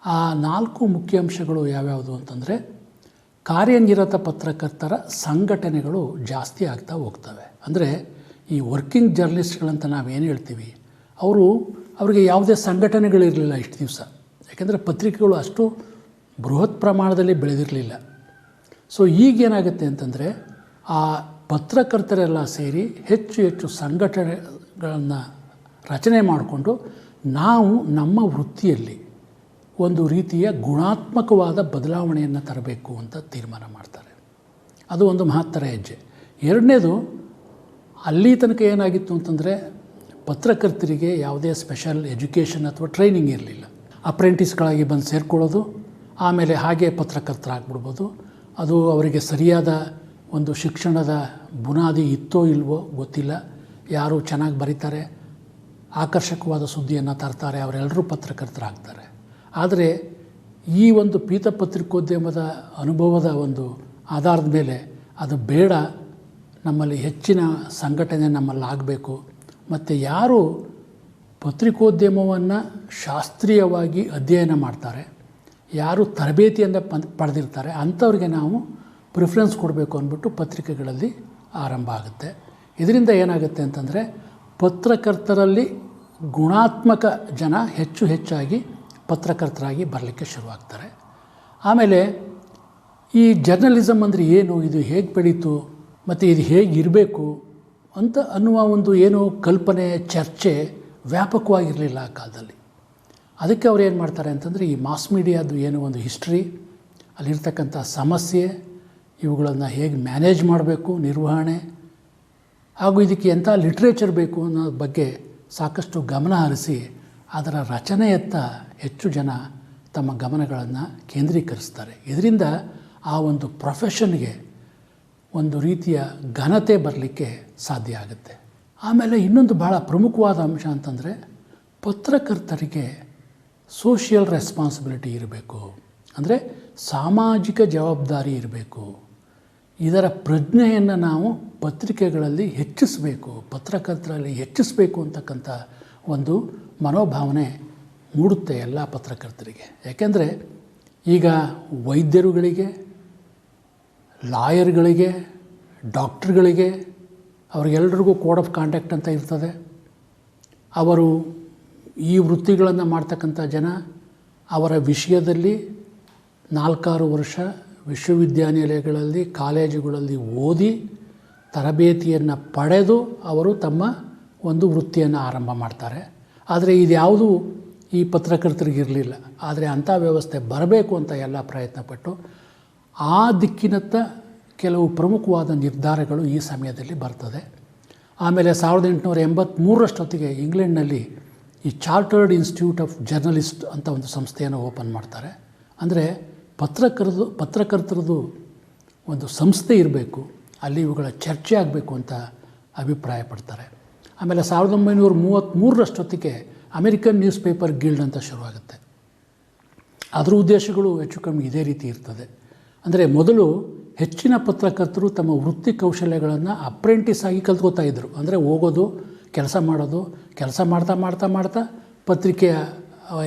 ಆ 4 ಮುಖ್ಯ ಅಂಶಗಳು ಯಾವ್ಯಾವುದು ಅಂತಂದರೆ, ಕಾರ್ಯನಿರತ ಪತ್ರಕರ್ತರ ಸಂಘಟನೆಗಳು ಜಾಸ್ತಿ ಆಗ್ತಾ ಹೋಗ್ತವೆ. ಅಂದರೆ ಈ ವರ್ಕಿಂಗ್ ಜರ್ನಲಿಸ್ಟ್ಗಳಂತ ನಾವೇನು ಹೇಳ್ತೀವಿ, ಅವರಿಗೆ ಯಾವುದೇ ಸಂಘಟನೆಗಳಿರಲಿಲ್ಲ ಇಷ್ಟು ದಿವಸ. ಯಾಕೆಂದರೆ ಪತ್ರಿಕೆಗಳು ಅಷ್ಟು ಬೃಹತ್ ಪ್ರಮಾಣದಲ್ಲಿ ಬೆಳೆದಿರಲಿಲ್ಲ. ಸೊ ಈಗೇನಾಗುತ್ತೆ ಅಂತಂದರೆ, ಆ ಪತ್ರಕರ್ತರೆಲ್ಲ ಸೇರಿ ಹೆಚ್ಚು ಹೆಚ್ಚು ಸಂಘಟನೆಗಳನ್ನು ರಚನೆ ಮಾಡಿಕೊಂಡು ನಾವು ನಮ್ಮ ವೃತ್ತಿಯಲ್ಲಿ ಒಂದು ರೀತಿಯ ಗುಣಾತ್ಮಕವಾದ ಬದಲಾವಣೆಯನ್ನು ತರಬೇಕು ಅಂತ ತೀರ್ಮಾನ ಮಾಡ್ತಾರೆ. ಅದು ಒಂದು ಮಹತ್ತರ ಹೆಜ್ಜೆ. ಎರಡನೇದು, ಅಲ್ಲಿ ತನಕ ಏನಾಗಿತ್ತು ಅಂತಂದರೆ, ಪತ್ರಕರ್ತರಿಗೆ ಯಾವುದೇ ಸ್ಪೆಷಲ್ ಎಜುಕೇಷನ್ ಅಥವಾ ಟ್ರೈನಿಂಗ್ ಇರಲಿಲ್ಲ. ಅಪ್ರೆಂಟಿಸ್ಗಳಾಗಿ ಬಂದು ಸೇರಿಕೊಳ್ಳೋದು, ಆಮೇಲೆ ಹಾಗೆ ಪತ್ರಕರ್ತರಾಗ್ಬಿಡ್ಬೋದು. ಅದು ಅವರಿಗೆ ಸರಿಯಾದ ಒಂದು ಶಿಕ್ಷಣದ ಬುನಾದಿ ಇತ್ತೋ ಇಲ್ವೋ ಗೊತ್ತಿಲ್ಲ. ಯಾರು ಚೆನ್ನಾಗಿ ಬರೀತಾರೆ, ಆಕರ್ಷಕವಾದ ಸುದ್ದಿಯನ್ನು ತರ್ತಾರೆ, ಅವರೆಲ್ಲರೂ ಪತ್ರಕರ್ತರಾಗ್ತಾರೆ. ಆದರೆ ಈ ಒಂದು ಪೀತಪತ್ರಿಕೋದ್ಯಮದ ಅನುಭವದ ಒಂದು ಆಧಾರದ ಮೇಲೆ ಅದು ಬೇಡ, ನಮ್ಮಲ್ಲಿ ಹೆಚ್ಚಿನ ಸಂಘಟನೆ ನಮ್ಮಲ್ಲಿ ಆಗಬೇಕು. ಮತ್ತು ಯಾರು ಪತ್ರಿಕೋದ್ಯಮವನ್ನು ಶಾಸ್ತ್ರೀಯವಾಗಿ ಅಧ್ಯಯನ ಮಾಡ್ತಾರೆ, ಯಾರು ತರಬೇತಿಯನ್ನು ಪಡೆದಿರ್ತಾರೆ, ಅಂಥವ್ರಿಗೆ ನಾವು ಪ್ರಿಫರೆನ್ಸ್ ಕೊಡಬೇಕು ಅಂದ್ಬಿಟ್ಟು ಪತ್ರಿಕೆಗಳಲ್ಲಿ ಆರಂಭ ಆಗುತ್ತೆ. ಇದರಿಂದ ಏನಾಗುತ್ತೆ ಅಂತಂದರೆ, ಪತ್ರಕರ್ತರಲ್ಲಿ ಗುಣಾತ್ಮಕ ಜನ ಹೆಚ್ಚಾಗಿ ಪತ್ರಕರ್ತರಾಗಿ ಬರಲಿಕ್ಕೆ ಶುರುವಾಗ್ತಾರೆ. ಆಮೇಲೆ ಈ ಜರ್ನಲಿಸಮ್ ಅಂದರೆ ಏನು, ಇದು ಹೇಗೆ ಬೆಳೀತು ಮತ್ತು ಇದು ಹೇಗೆ ಇರಬೇಕು ಅಂತ ಅನ್ನುವ ಒಂದು ಏನೋ ಕಲ್ಪನೆ, ಚರ್ಚೆ ವ್ಯಾಪಕವಾಗಿರಲಿಲ್ಲ ಆ ಕಾಲದಲ್ಲಿ. ಅದಕ್ಕೆ ಅವ್ರು ಏನು ಮಾಡ್ತಾರೆ ಅಂತಂದರೆ, ಈ ಮಾಸ್ ಮೀಡಿಯಾದು ಏನೋ ಒಂದು ಹಿಸ್ಟ್ರಿ, ಅಲ್ಲಿರ್ತಕ್ಕಂಥ ಸಮಸ್ಯೆ, ಇವುಗಳನ್ನು ಹೇಗೆ ಮ್ಯಾನೇಜ್ ಮಾಡಬೇಕು, ನಿರ್ವಹಣೆ, ಹಾಗೂ ಇದಕ್ಕೆ ಎಂಥ ಲಿಟ್ರೇಚರ್ ಬೇಕು ಅನ್ನೋ ಬಗ್ಗೆ ಸಾಕಷ್ಟು ಗಮನ ಹರಿಸಿ ಅದರ ರಚನೆಯತ್ತ ಹೆಚ್ಚು ಜನ ತಮ್ಮ ಗಮನಗಳನ್ನು ಕೇಂದ್ರೀಕರಿಸ್ತಾರೆ. ಇದರಿಂದ ಆ ಒಂದು ಪ್ರೊಫೆಷನ್ಗೆ ಒಂದು ರೀತಿಯ ಘನತೆ ಬರಲಿಕ್ಕೆ ಸಾಧ್ಯ ಆಗುತ್ತೆ. ಆಮೇಲೆ ಇನ್ನೊಂದು ಭಾಳ ಪ್ರಮುಖವಾದ ಅಂಶ ಅಂತಂದರೆ, ಪತ್ರಕರ್ತರಿಗೆ ಸೋಷಿಯಲ್ ರೆಸ್ಪಾನ್ಸಿಬಿಲಿಟಿ ಇರಬೇಕು. ಅಂದರೆ ಸಾಮಾಜಿಕ ಜವಾಬ್ದಾರಿ ಇರಬೇಕು. ಇದರ ಪ್ರಜ್ಞೆಯನ್ನು ನಾವು ಪತ್ರಿಕೆಗಳಲ್ಲಿ ಹೆಚ್ಚಿಸಬೇಕು, ಪತ್ರಕರ್ತರಲ್ಲಿ ಹೆಚ್ಚಿಸಬೇಕು ಅಂತಕ್ಕಂಥ ಒಂದು ಮನೋಭಾವನೆ ಮೂಡುತ್ತೆ ಎಲ್ಲ ಪತ್ರಕರ್ತರಿಗೆ. ಯಾಕೆಂದರೆ ಈಗ ವೈದ್ಯರುಗಳಿಗೆ, ಲಾಯರ್ಗಳಿಗೆ, ಡಾಕ್ಟ್ರುಗಳಿಗೆ, ಅವ್ರಿಗೆಲ್ರಿಗೂ ಕೋಡ್ ಆಫ್ ಕಾಂಡಕ್ಟ್ ಅಂತ ಇರ್ತದೆ. ಅವರು ಈ ವೃತ್ತಿಗಳನ್ನು ಮಾಡ್ತಕ್ಕಂಥ ಜನ ಅವರ ವಿಷಯದಲ್ಲಿ 4-6 ವರ್ಷ ವಿಶ್ವವಿದ್ಯಾನಿಲಯಗಳಲ್ಲಿ, ಕಾಲೇಜುಗಳಲ್ಲಿ ಓದಿ ತರಬೇತಿಯನ್ನು ಪಡೆದು ಅವರು ತಮ್ಮ ಒಂದು ವೃತ್ತಿಯನ್ನು ಆರಂಭ ಮಾಡ್ತಾರೆ. ಆದರೆ ಇದ್ಯಾವುದೂ ಈ ಪತ್ರಕರ್ತರಿಗಿರಲಿಲ್ಲ. ಆದರೆ ಅಂಥ ವ್ಯವಸ್ಥೆ ಬರಬೇಕು ಅಂತ ಎಲ್ಲ ಪ್ರಯತ್ನಪಟ್ಟು ಆ ದಿಕ್ಕಿನತ್ತ ಕೆಲವು ಪ್ರಮುಖವಾದ ನಿರ್ಧಾರಗಳು ಈ ಸಮಯದಲ್ಲಿ ಬರ್ತದೆ. ಆಮೇಲೆ 1883 ಇಂಗ್ಲೆಂಡ್ನಲ್ಲಿ ಈ ಚಾರ್ಟರ್ಡ್ ಇನ್ಸ್ಟಿಟ್ಯೂಟ್ ಆಫ್ ಜರ್ನಲಿಸ್ಟ್ ಅಂತ ಒಂದು ಸಂಸ್ಥೆಯನ್ನು ಓಪನ್ ಮಾಡ್ತಾರೆ. ಅಂದರೆ ಪತ್ರಕರ್ತರದು ಒಂದು ಸಂಸ್ಥೆ ಇರಬೇಕು, ಅಲ್ಲಿ ಇವುಗಳ ಚರ್ಚೆ ಆಗಬೇಕು ಅಂತ ಅಭಿಪ್ರಾಯ ಪಡ್ತಾರೆ. ಆಮೇಲೆ 1933 ಅಮೆರಿಕನ್ ನ್ಯೂಸ್ ಪೇಪರ್ ಗಿಲ್ಡ್ ಅಂತ ಶುರುವಾಗುತ್ತೆ. ಅದರ ಉದ್ದೇಶಗಳು ಹೆಚ್ಚು ಕಮ್ಮಿ ಇದೇ ರೀತಿ ಇರ್ತದೆ. ಅಂದರೆ ಮೊದಲು ಹೆಚ್ಚಿನ ಪತ್ರಕರ್ತರು ತಮ್ಮ ವೃತ್ತಿ ಕೌಶಲ್ಯಗಳನ್ನು ಅಪ್ರೆಂಟಿಸ್ ಆಗಿ ಕಲ್ತ್ಕೋತಾ ಇದ್ದರು. ಅಂದರೆ ಹೋಗೋದು, ಕೆಲಸ ಮಾಡೋದು, ಕೆಲಸ ಮಾಡ್ತಾ ಪತ್ರಿಕೆಯ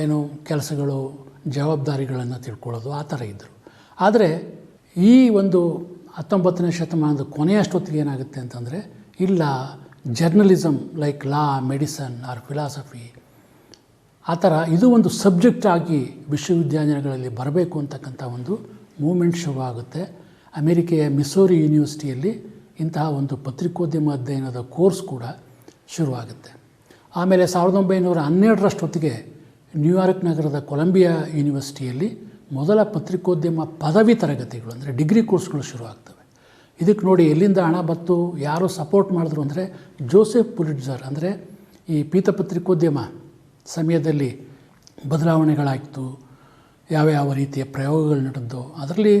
ಏನು ಕೆಲಸಗಳು, ಜವಾಬ್ದಾರಿಗಳನ್ನು ತಿಳ್ಕೊಳ್ಳೋದು, ಆ ಥರ ಇದ್ದರು. ಆದರೆ ಈ ಒಂದು 19ನೇ ಶತಮಾನದ ಕೊನೆಯಷ್ಟೊತ್ತಿಗೆ ಏನಾಗುತ್ತೆ ಅಂತಂದರೆ, ಇಲ್ಲ, ಜರ್ನಲಿಸಮ್ ಲೈಕ್ ಲಾ, ಮೆಡಿಸನ್ ಆರ್ ಫಿಲಾಸಫಿ, ಆ ಥರ ಇದು ಒಂದು ಸಬ್ಜೆಕ್ಟ್ ಆಗಿ ವಿಶ್ವವಿದ್ಯಾನಿಲಯಗಳಲ್ಲಿ ಬರಬೇಕು ಅಂತಕ್ಕಂಥ ಒಂದು ಮೂಮೆಂಟ್ ಶುರುವಾಗುತ್ತೆ. ಅಮೆರಿಕೆಯ ಮಿಸೋರಿ ಯೂನಿವರ್ಸಿಟಿಯಲ್ಲಿ ಇಂತಹ ಒಂದು ಪತ್ರಿಕೋದ್ಯಮ ಅಧ್ಯಯನದ ಕೋರ್ಸ್ ಕೂಡ ಶುರುವಾಗುತ್ತೆ. ಆಮೇಲೆ 1912 ನ್ಯೂಯಾರ್ಕ್ ನಗರದ ಕೊಲಂಬಿಯಾ ಯೂನಿವರ್ಸಿಟಿಯಲ್ಲಿ ಮೊದಲ ಪತ್ರಿಕೋದ್ಯಮ ಪದವಿ ತರಗತಿಗಳು, ಅಂದರೆ ಡಿಗ್ರಿ ಕೋರ್ಸ್ಗಳು ಶುರುವಾಗ್ತವೆ. ಇದಕ್ಕೆ ನೋಡಿ ಎಲ್ಲಿಂದ ಹಣ ಬಂತು, ಯಾರು ಸಪೋರ್ಟ್ ಮಾಡಿದ್ರು ಅಂದರೆ ಜೋಸೆಫ್ ಪುಲಿಟ್ಜರ್. ಅಂದರೆ ಈ ಪೀತಪತ್ರಿಕೋದ್ಯಮ ಸಮಯದಲ್ಲಿ ಬದಲಾವಣೆಗಳಾಯಿತು, ಯಾವ ರೀತಿಯ ಪ್ರಯೋಗಗಳು ನಡೆದು ಅದರಲ್ಲಿ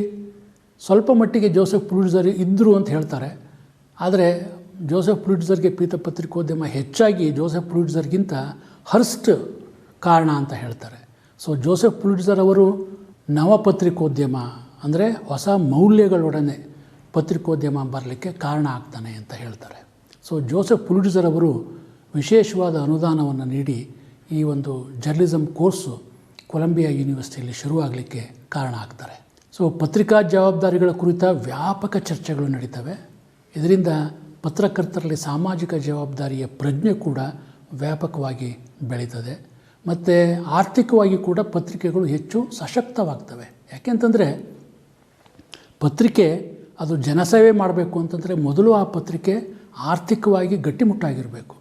ಸ್ವಲ್ಪ ಮಟ್ಟಿಗೆ ಜೋಸೆಫ್ ಪುಲಿಟ್ಜರ್ ಇದ್ದರು ಅಂತ ಹೇಳ್ತಾರೆ. ಆದರೆ ಜೋಸೆಫ್ ಪ್ಯುಲಿಟ್ಜರ್ಗೆ ಪತ್ರಿಕೋದ್ಯಮ ಹೆಚ್ಚಾಗಿ ಜೋಸೆಫ್ ಪ್ಯುಲಿಟ್ಜರ್ಗಿಂತ ಹರ್ಸ್ಟ್ ಕಾರಣ ಅಂತ ಹೇಳ್ತಾರೆ. ಸೊ ಜೋಸೆಫ್ ಪ್ಯುಲಿಟ್ಜರ್ ಅವರು ನವಪತ್ರಿಕೋದ್ಯಮ ಅಂದರೆ ಹೊಸ ಮೌಲ್ಯಗಳೊಡನೆ ಪತ್ರಿಕೋದ್ಯಮ ಬರಲಿಕ್ಕೆ ಕಾರಣ ಆಗ್ತಾನೆ ಅಂತ ಹೇಳ್ತಾರೆ. ಸೊ ಜೋಸೆಫ್ ಪ್ಯುಲಿಟ್ಜರ್ ಅವರು ವಿಶೇಷವಾದ ಅನುದಾನವನ್ನು ನೀಡಿ ಈ ಒಂದು ಜರ್ನಲಿಸಮ್ ಕೋರ್ಸು ಕೊಲಂಬಿಯಾ ಯೂನಿವರ್ಸಿಟಿಯಲ್ಲಿ ಶುರುವಾಗಲಿಕ್ಕೆ ಕಾರಣ ಆಗ್ತಾರೆ. ಸೊ ಪತ್ರಿಕಾ ಜವಾಬ್ದಾರಿಗಳ ಕುರಿತ ವ್ಯಾಪಕ ಚರ್ಚೆಗಳು ನಡೀತವೆ. ಇದರಿಂದ ಪತ್ರಕರ್ತರಲ್ಲಿ ಸಾಮಾಜಿಕ ಜವಾಬ್ದಾರಿಯ ಪ್ರಜ್ಞೆ ಕೂಡ ವ್ಯಾಪಕವಾಗಿ ಬೆಳೀತದೆ. ಮತ್ತು ಆರ್ಥಿಕವಾಗಿ ಕೂಡ ಪತ್ರಿಕೆಗಳು ಹೆಚ್ಚು ಸಶಕ್ತವಾಗ್ತವೆ. ಯಾಕೆಂತಂದರೆ ಪತ್ರಿಕೆ ಅದು ಜನಸೇವೆ ಮಾಡಬೇಕು ಅಂತಂದರೆ ಮೊದಲು ಆ ಪತ್ರಿಕೆ ಆರ್ಥಿಕವಾಗಿ ಗಟ್ಟಿಮುಟ್ಟಾಗಿರಬೇಕು,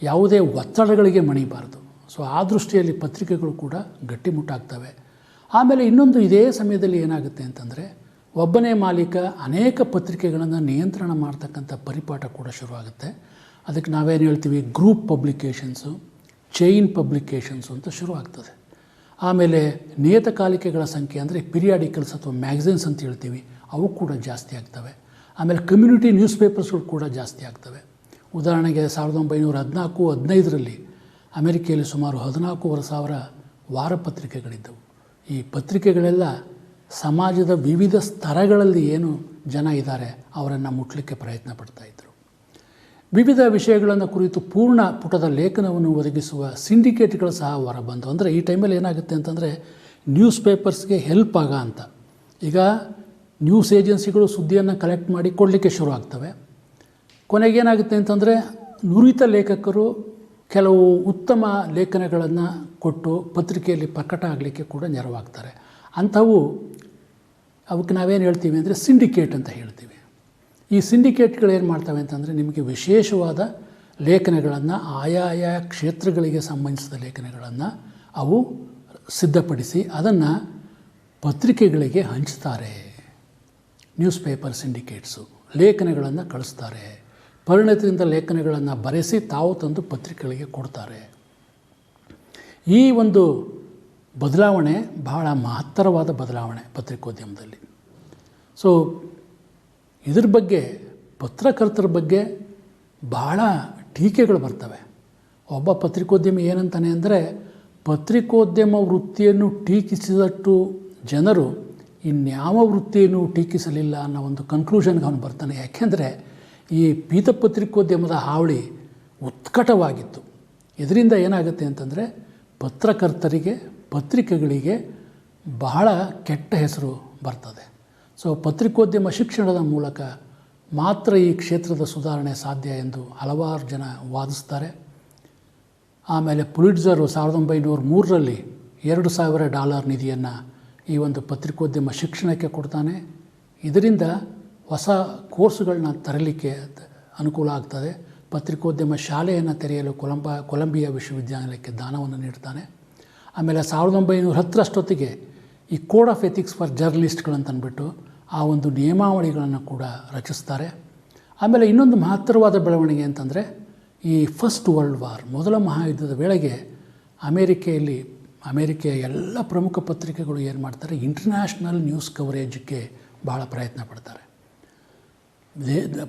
ಯಾವುದೇ ಒತ್ತಡಗಳಿಗೆ ಮಣಿಬಾರ್ದು. ಸೊ ಆ ದೃಷ್ಟಿಯಲ್ಲಿ ಪತ್ರಿಕೆಗಳು ಕೂಡ ಗಟ್ಟಿಮುಟ್ಟಾಗ್ತವೆ. ಆಮೇಲೆ ಇನ್ನೊಂದು ಇದೇ ಸಮಯದಲ್ಲಿ ಏನಾಗುತ್ತೆ ಅಂತಂದರೆ ಒಬ್ಬನೇ ಮಾಲೀಕ ಅನೇಕ ಪತ್ರಿಕೆಗಳನ್ನು ನಿಯಂತ್ರಣ ಮಾಡ್ತಕ್ಕಂಥ ಪರಿಪಾಠ ಕೂಡ ಶುರುವಾಗುತ್ತೆ. ಅದಕ್ಕೆ ನಾವೇನು ಹೇಳ್ತೀವಿ, ಗ್ರೂಪ್ ಪಬ್ಲಿಕೇಷನ್ಸು, ಚೈನ್ ಪಬ್ಲಿಕೇಷನ್ಸು ಅಂತ ಶುರುವಾಗ್ತದೆ. ಆಮೇಲೆ ನಿಯತಕಾಲಿಕೆಗಳ ಸಂಖ್ಯೆ ಅಂದರೆ ಪಿರಿಯಾಡಿಕಲ್ಸ್ ಅಥವಾ ಮ್ಯಾಗಝಿನ್ಸ್ ಅಂತ ಹೇಳ್ತೀವಿ, ಅವು ಕೂಡ ಜಾಸ್ತಿ ಆಗ್ತವೆ. ಆಮೇಲೆ ಕಮ್ಯುನಿಟಿ ನ್ಯೂಸ್ ಪೇಪರ್ಸ್ಗಳು ಕೂಡ ಜಾಸ್ತಿ ಆಗ್ತವೆ. ಉದಾಹರಣೆಗೆ 1914-15ರಲ್ಲಿ ಅಮೆರಿಕೆಯಲ್ಲಿ ಸುಮಾರು 14,500 ವಾರಪತ್ರಿಕೆಗಳಿದ್ದವು. ಈ ಪತ್ರಿಕೆಗಳೆಲ್ಲ ಸಮಾಜದ ವಿವಿಧ ಸ್ತರಗಳಲ್ಲಿ ಏನು ಜನ ಇದ್ದಾರೆ ಅವರನ್ನು ಮುಟ್ಟಲಿಕ್ಕೆ ಪ್ರಯತ್ನ ಪಡ್ತಾಯಿದ್ರು. ವಿವಿಧ ವಿಷಯಗಳನ್ನು ಕುರಿತು ಪೂರ್ಣ ಪುಟದ ಲೇಖನವನ್ನು ಒದಗಿಸುವ ಸಿಂಡಿಕೇಟ್ಗಳು ಸಹ ಹೊರಬಂದು. ಅಂದರೆ ಈ ಟೈಮಲ್ಲಿ ಏನಾಗುತ್ತೆ ಅಂತಂದರೆ ನ್ಯೂಸ್ ಪೇಪರ್ಸ್ಗೆ ಹೆಲ್ಪ್ ಅಂತ ಈಗ ನ್ಯೂಸ್ ಏಜೆನ್ಸಿಗಳು ಸುದ್ದಿಯನ್ನು ಕಲೆಕ್ಟ್ ಮಾಡಿ ಕೊಡಲಿಕ್ಕೆ ಶುರು ಆಗ್ತವೆ. ಕೊನೆಗೇನಾಗುತ್ತೆ ಅಂತಂದರೆ ನುರಿತ ಲೇಖಕರು ಕೆಲವು ಉತ್ತಮ ಲೇಖನಗಳನ್ನು ಕೊಟ್ಟು ಪತ್ರಿಕೆಯಲ್ಲಿ ಪ್ರಕಟ ಆಗಲಿಕ್ಕೆ ಕೂಡ ನೆರವಾಗ್ತಾರೆ. ಅಂಥವು ಅವಕ್ಕೆ ನಾವೇನು ಹೇಳ್ತೀವಿ ಅಂದರೆ ಸಿಂಡಿಕೇಟ್ ಅಂತ ಹೇಳ್ತೀವಿ. ಈ ಸಿಂಡಿಕೇಟ್ಗಳು ಏನು ಮಾಡ್ತವೆ ಅಂತಂದರೆ ನಿಮಗೆ ವಿಶೇಷವಾದ ಲೇಖನಗಳನ್ನು ಆಯಾಯ ಕ್ಷೇತ್ರಗಳಿಗೆ ಸಂಬಂಧಿಸಿದ ಲೇಖನಗಳನ್ನು ಅವು ಸಿದ್ಧಪಡಿಸಿ ಅದನ್ನು ಪತ್ರಿಕೆಗಳಿಗೆ ಹಂಚ್ತಾರೆ. ನ್ಯೂಸ್ ಪೇಪರ್ ಸಿಂಡಿಕೇಟ್ಸು ಲೇಖನಗಳನ್ನು ಕಳಿಸ್ತಾರೆ. ಪರಿಣತಿಯಿಂದ ಲೇಖನಗಳನ್ನು ಬರೆಸಿ ತಾವು ತಂದು ಪತ್ರಿಕೆಗಳಿಗೆ ಕೊಡ್ತಾರೆ. ಈ ಒಂದು ಬದಲಾವಣೆ ಬಹಳ ಮಹತ್ತರವಾದ ಬದಲಾವಣೆ ಪತ್ರಿಕೋದ್ಯಮದಲ್ಲಿ. ಸೊ ಇದ್ರ ಬಗ್ಗೆ ಪತ್ರಕರ್ತರ ಬಗ್ಗೆ ಬಹಳ ಟೀಕೆಗಳು ಬರ್ತವೆ. ಒಬ್ಬ ಪತ್ರಿಕೋದ್ಯಮಿ ಏನಂತಾನೆ ಅಂದರೆ ಪತ್ರಿಕೋದ್ಯಮ ವೃತ್ತಿಯನ್ನು ಟೀಕಿಸಿದಷ್ಟು ಜನರು ಇನ್ಯಾವ ವೃತ್ತಿಯನ್ನು ಟೀಕಿಸಲಿಲ್ಲ ಅನ್ನೋ ಒಂದು ಕನ್ಕ್ಲೂಷನ್ಗೆ ಅವನು ಬರ್ತಾನೆ. ಯಾಕೆಂದರೆ ಈ ಪತ್ರಿಕೋದ್ಯಮದ ಹಾವಳಿ ಉತ್ಕಟವಾಗಿತ್ತು. ಇದರಿಂದ ಏನಾಗುತ್ತೆ ಅಂತಂದರೆ ಪತ್ರಕರ್ತರಿಗೆ ಪತ್ರಿಕೆಗಳಿಗೆ ಬಹಳ ಕೆಟ್ಟ ಹೆಸರು ಬರ್ತದೆ. ಸೊ ಪತ್ರಿಕೋದ್ಯಮ ಶಿಕ್ಷಣದ ಮೂಲಕ ಮಾತ್ರ ಈ ಕ್ಷೇತ್ರದ ಸುಧಾರಣೆ ಸಾಧ್ಯ ಎಂದು ಹಲವಾರು ಜನ ವಾದಿಸ್ತಾರೆ. ಆಮೇಲೆ ಪ್ಯುಲಿಟ್ಜರು 1903ರಲ್ಲಿ $2,000 ನಿಧಿಯನ್ನು ಈ ಒಂದು ಪತ್ರಿಕೋದ್ಯಮ ಶಿಕ್ಷಣಕ್ಕೆ ಕೊಡ್ತಾನೆ. ಇದರಿಂದ ಹೊಸ ಕೋರ್ಸ್ಗಳನ್ನ ತರಲಿಕ್ಕೆ ಅನುಕೂಲ ಆಗ್ತದೆ. ಪತ್ರಿಕೋದ್ಯಮ ಶಾಲೆಯನ್ನು ತೆರೆಯಲು ಕೊಲಂಬಿಯಾ ವಿಶ್ವವಿದ್ಯಾನಿಲಯಕ್ಕೆ ದಾನವನ್ನು ನೀಡ್ತಾನೆ. ಆಮೇಲೆ 1910 ಈ ಕೋಡ್ ಆಫ್ ಎಥಿಕ್ಸ್ ಫಾರ್ ಜರ್ನಲಿಸ್ಟ್ಗಳಂತಂದ್ಬಿಟ್ಟು ಆ ಒಂದು ನಿಯಮಾವಳಿಗಳನ್ನು ಕೂಡ ರಚಿಸ್ತಾರೆ. ಆಮೇಲೆ ಇನ್ನೊಂದು ಮಹತ್ತರವಾದ ಬೆಳವಣಿಗೆ ಅಂತಂದರೆ ಈ ಫಸ್ಟ್ ವರ್ಲ್ಡ್ ವಾರ್, ಮೊದಲ ಮಹಾಯುದ್ಧದ ವೇಳೆಗೆ ಅಮೇರಿಕೆಯ ಎಲ್ಲ ಪ್ರಮುಖ ಪತ್ರಿಕೆಗಳು ಏನು ಮಾಡ್ತಾರೆ, ಇಂಟರ್ನ್ಯಾಷನಲ್ ನ್ಯೂಸ್ ಕವರೇಜ್ಗೆ ಬಹಳ ಪ್ರಯತ್ನ ಪಡ್ತಾರೆ.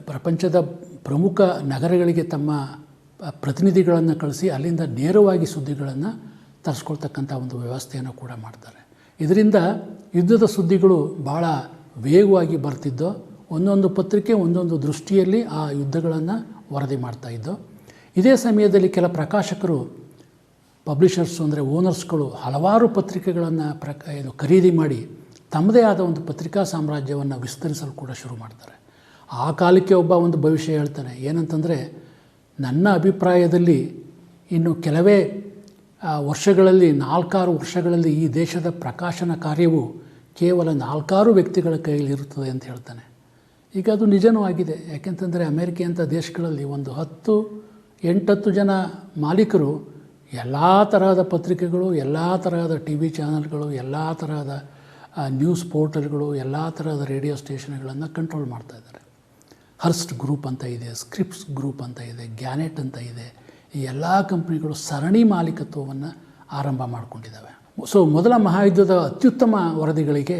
ಪ್ರಪಂಚದ ಪ್ರಮುಖ ನಗರಗಳಿಗೆ ತಮ್ಮ ಪ್ರತಿನಿಧಿಗಳನ್ನು ಕಳಿಸಿ ಅಲ್ಲಿಂದ ನೇರವಾಗಿ ಸುದ್ದಿಗಳನ್ನು ತರಿಸ್ಕೊಳ್ತಕ್ಕಂಥ ಒಂದು ವ್ಯವಸ್ಥೆಯನ್ನು ಕೂಡ ಮಾಡ್ತಾರೆ. ಇದರಿಂದ ಯುದ್ಧದ ಸುದ್ದಿಗಳು ಭಾಳ ವೇಗವಾಗಿ ಬರ್ತಿದ್ದೋ, ಒಂದೊಂದು ಪತ್ರಿಕೆ ಒಂದೊಂದು ದೃಷ್ಟಿಯಲ್ಲಿ ಆ ಯುದ್ಧಗಳನ್ನು ವರದಿ ಮಾಡ್ತಾಯಿದ್ದೋ. ಇದೇ ಸಮಯದಲ್ಲಿ ಕೆಲ ಪ್ರಕಾಶಕರು, ಪಬ್ಲಿಷರ್ಸು ಅಂದರೆ ಓನರ್ಸ್ಗಳು ಹಲವಾರು ಪತ್ರಿಕೆಗಳನ್ನು ಖರೀದಿ ಮಾಡಿ ತಮ್ಮದೇ ಆದ ಒಂದು ಪತ್ರಿಕಾ ಸಾಮ್ರಾಜ್ಯವನ್ನು ವಿಸ್ತರಿಸಲು ಕೂಡ ಶುರು ಮಾಡ್ತಾರೆ. ಆ ಕಾಲಕ್ಕೆ ಒಂದು ಭವಿಷ್ಯ ಹೇಳ್ತಾನೆ, ಏನಂತಂದರೆ ನನ್ನ ಅಭಿಪ್ರಾಯದಲ್ಲಿ ಇನ್ನು ಕೆಲವೇ ವರ್ಷಗಳಲ್ಲಿ 4-6 ವರ್ಷಗಳಲ್ಲಿ ಈ ದೇಶದ ಪ್ರಕಾಶನ ಕಾರ್ಯವು ಕೇವಲ 4-6 ವ್ಯಕ್ತಿಗಳ ಕೈಯಲ್ಲಿ ಇರುತ್ತದೆ ಅಂತ ಹೇಳ್ತಾನೆ. ಈಗ ಅದು ನಿಜನೂ ಆಗಿದೆ. ಯಾಕೆಂತಂದರೆ ಅಮೇರಿಕೆಯಂಥ ದೇಶಗಳಲ್ಲಿ ಒಂದು 8-10 ಜನ ಮಾಲೀಕರು ಎಲ್ಲ ತರಹದ ಪತ್ರಿಕೆಗಳು, ಎಲ್ಲ ತರಹದ TV ಚಾನಲ್ಗಳು, ಎಲ್ಲ ತರಹದ ನ್ಯೂಸ್ ಪೋರ್ಟಲ್ಗಳು, ಎಲ್ಲ ತರಹದ ರೇಡಿಯೋ ಸ್ಟೇಷನ್ಗಳನ್ನು ಕಂಟ್ರೋಲ್ ಮಾಡ್ತಾಯಿದ್ದಾರೆ. ಹರ್ಸ್ಟ್ ಗ್ರೂಪ್ ಅಂತ ಇದೆ, ಸ್ಕ್ರಿಪ್ಸ್ ಗ್ರೂಪ್ ಅಂತ ಇದೆ, ಗ್ಯಾನೆಟ್ ಅಂತ ಇದೆ. ಈ ಎಲ್ಲ ಕಂಪ್ನಿಗಳು ಸರಣಿ ಮಾಲೀಕತ್ವವನ್ನು ಆರಂಭ ಮಾಡಿಕೊಂಡಿದ್ದಾವೆ. ಸೊ ಮೊದಲ ಮಹಾಯುದ್ಧದ ಅತ್ಯುತ್ತಮ ವರದಿಗಳಿಗೆ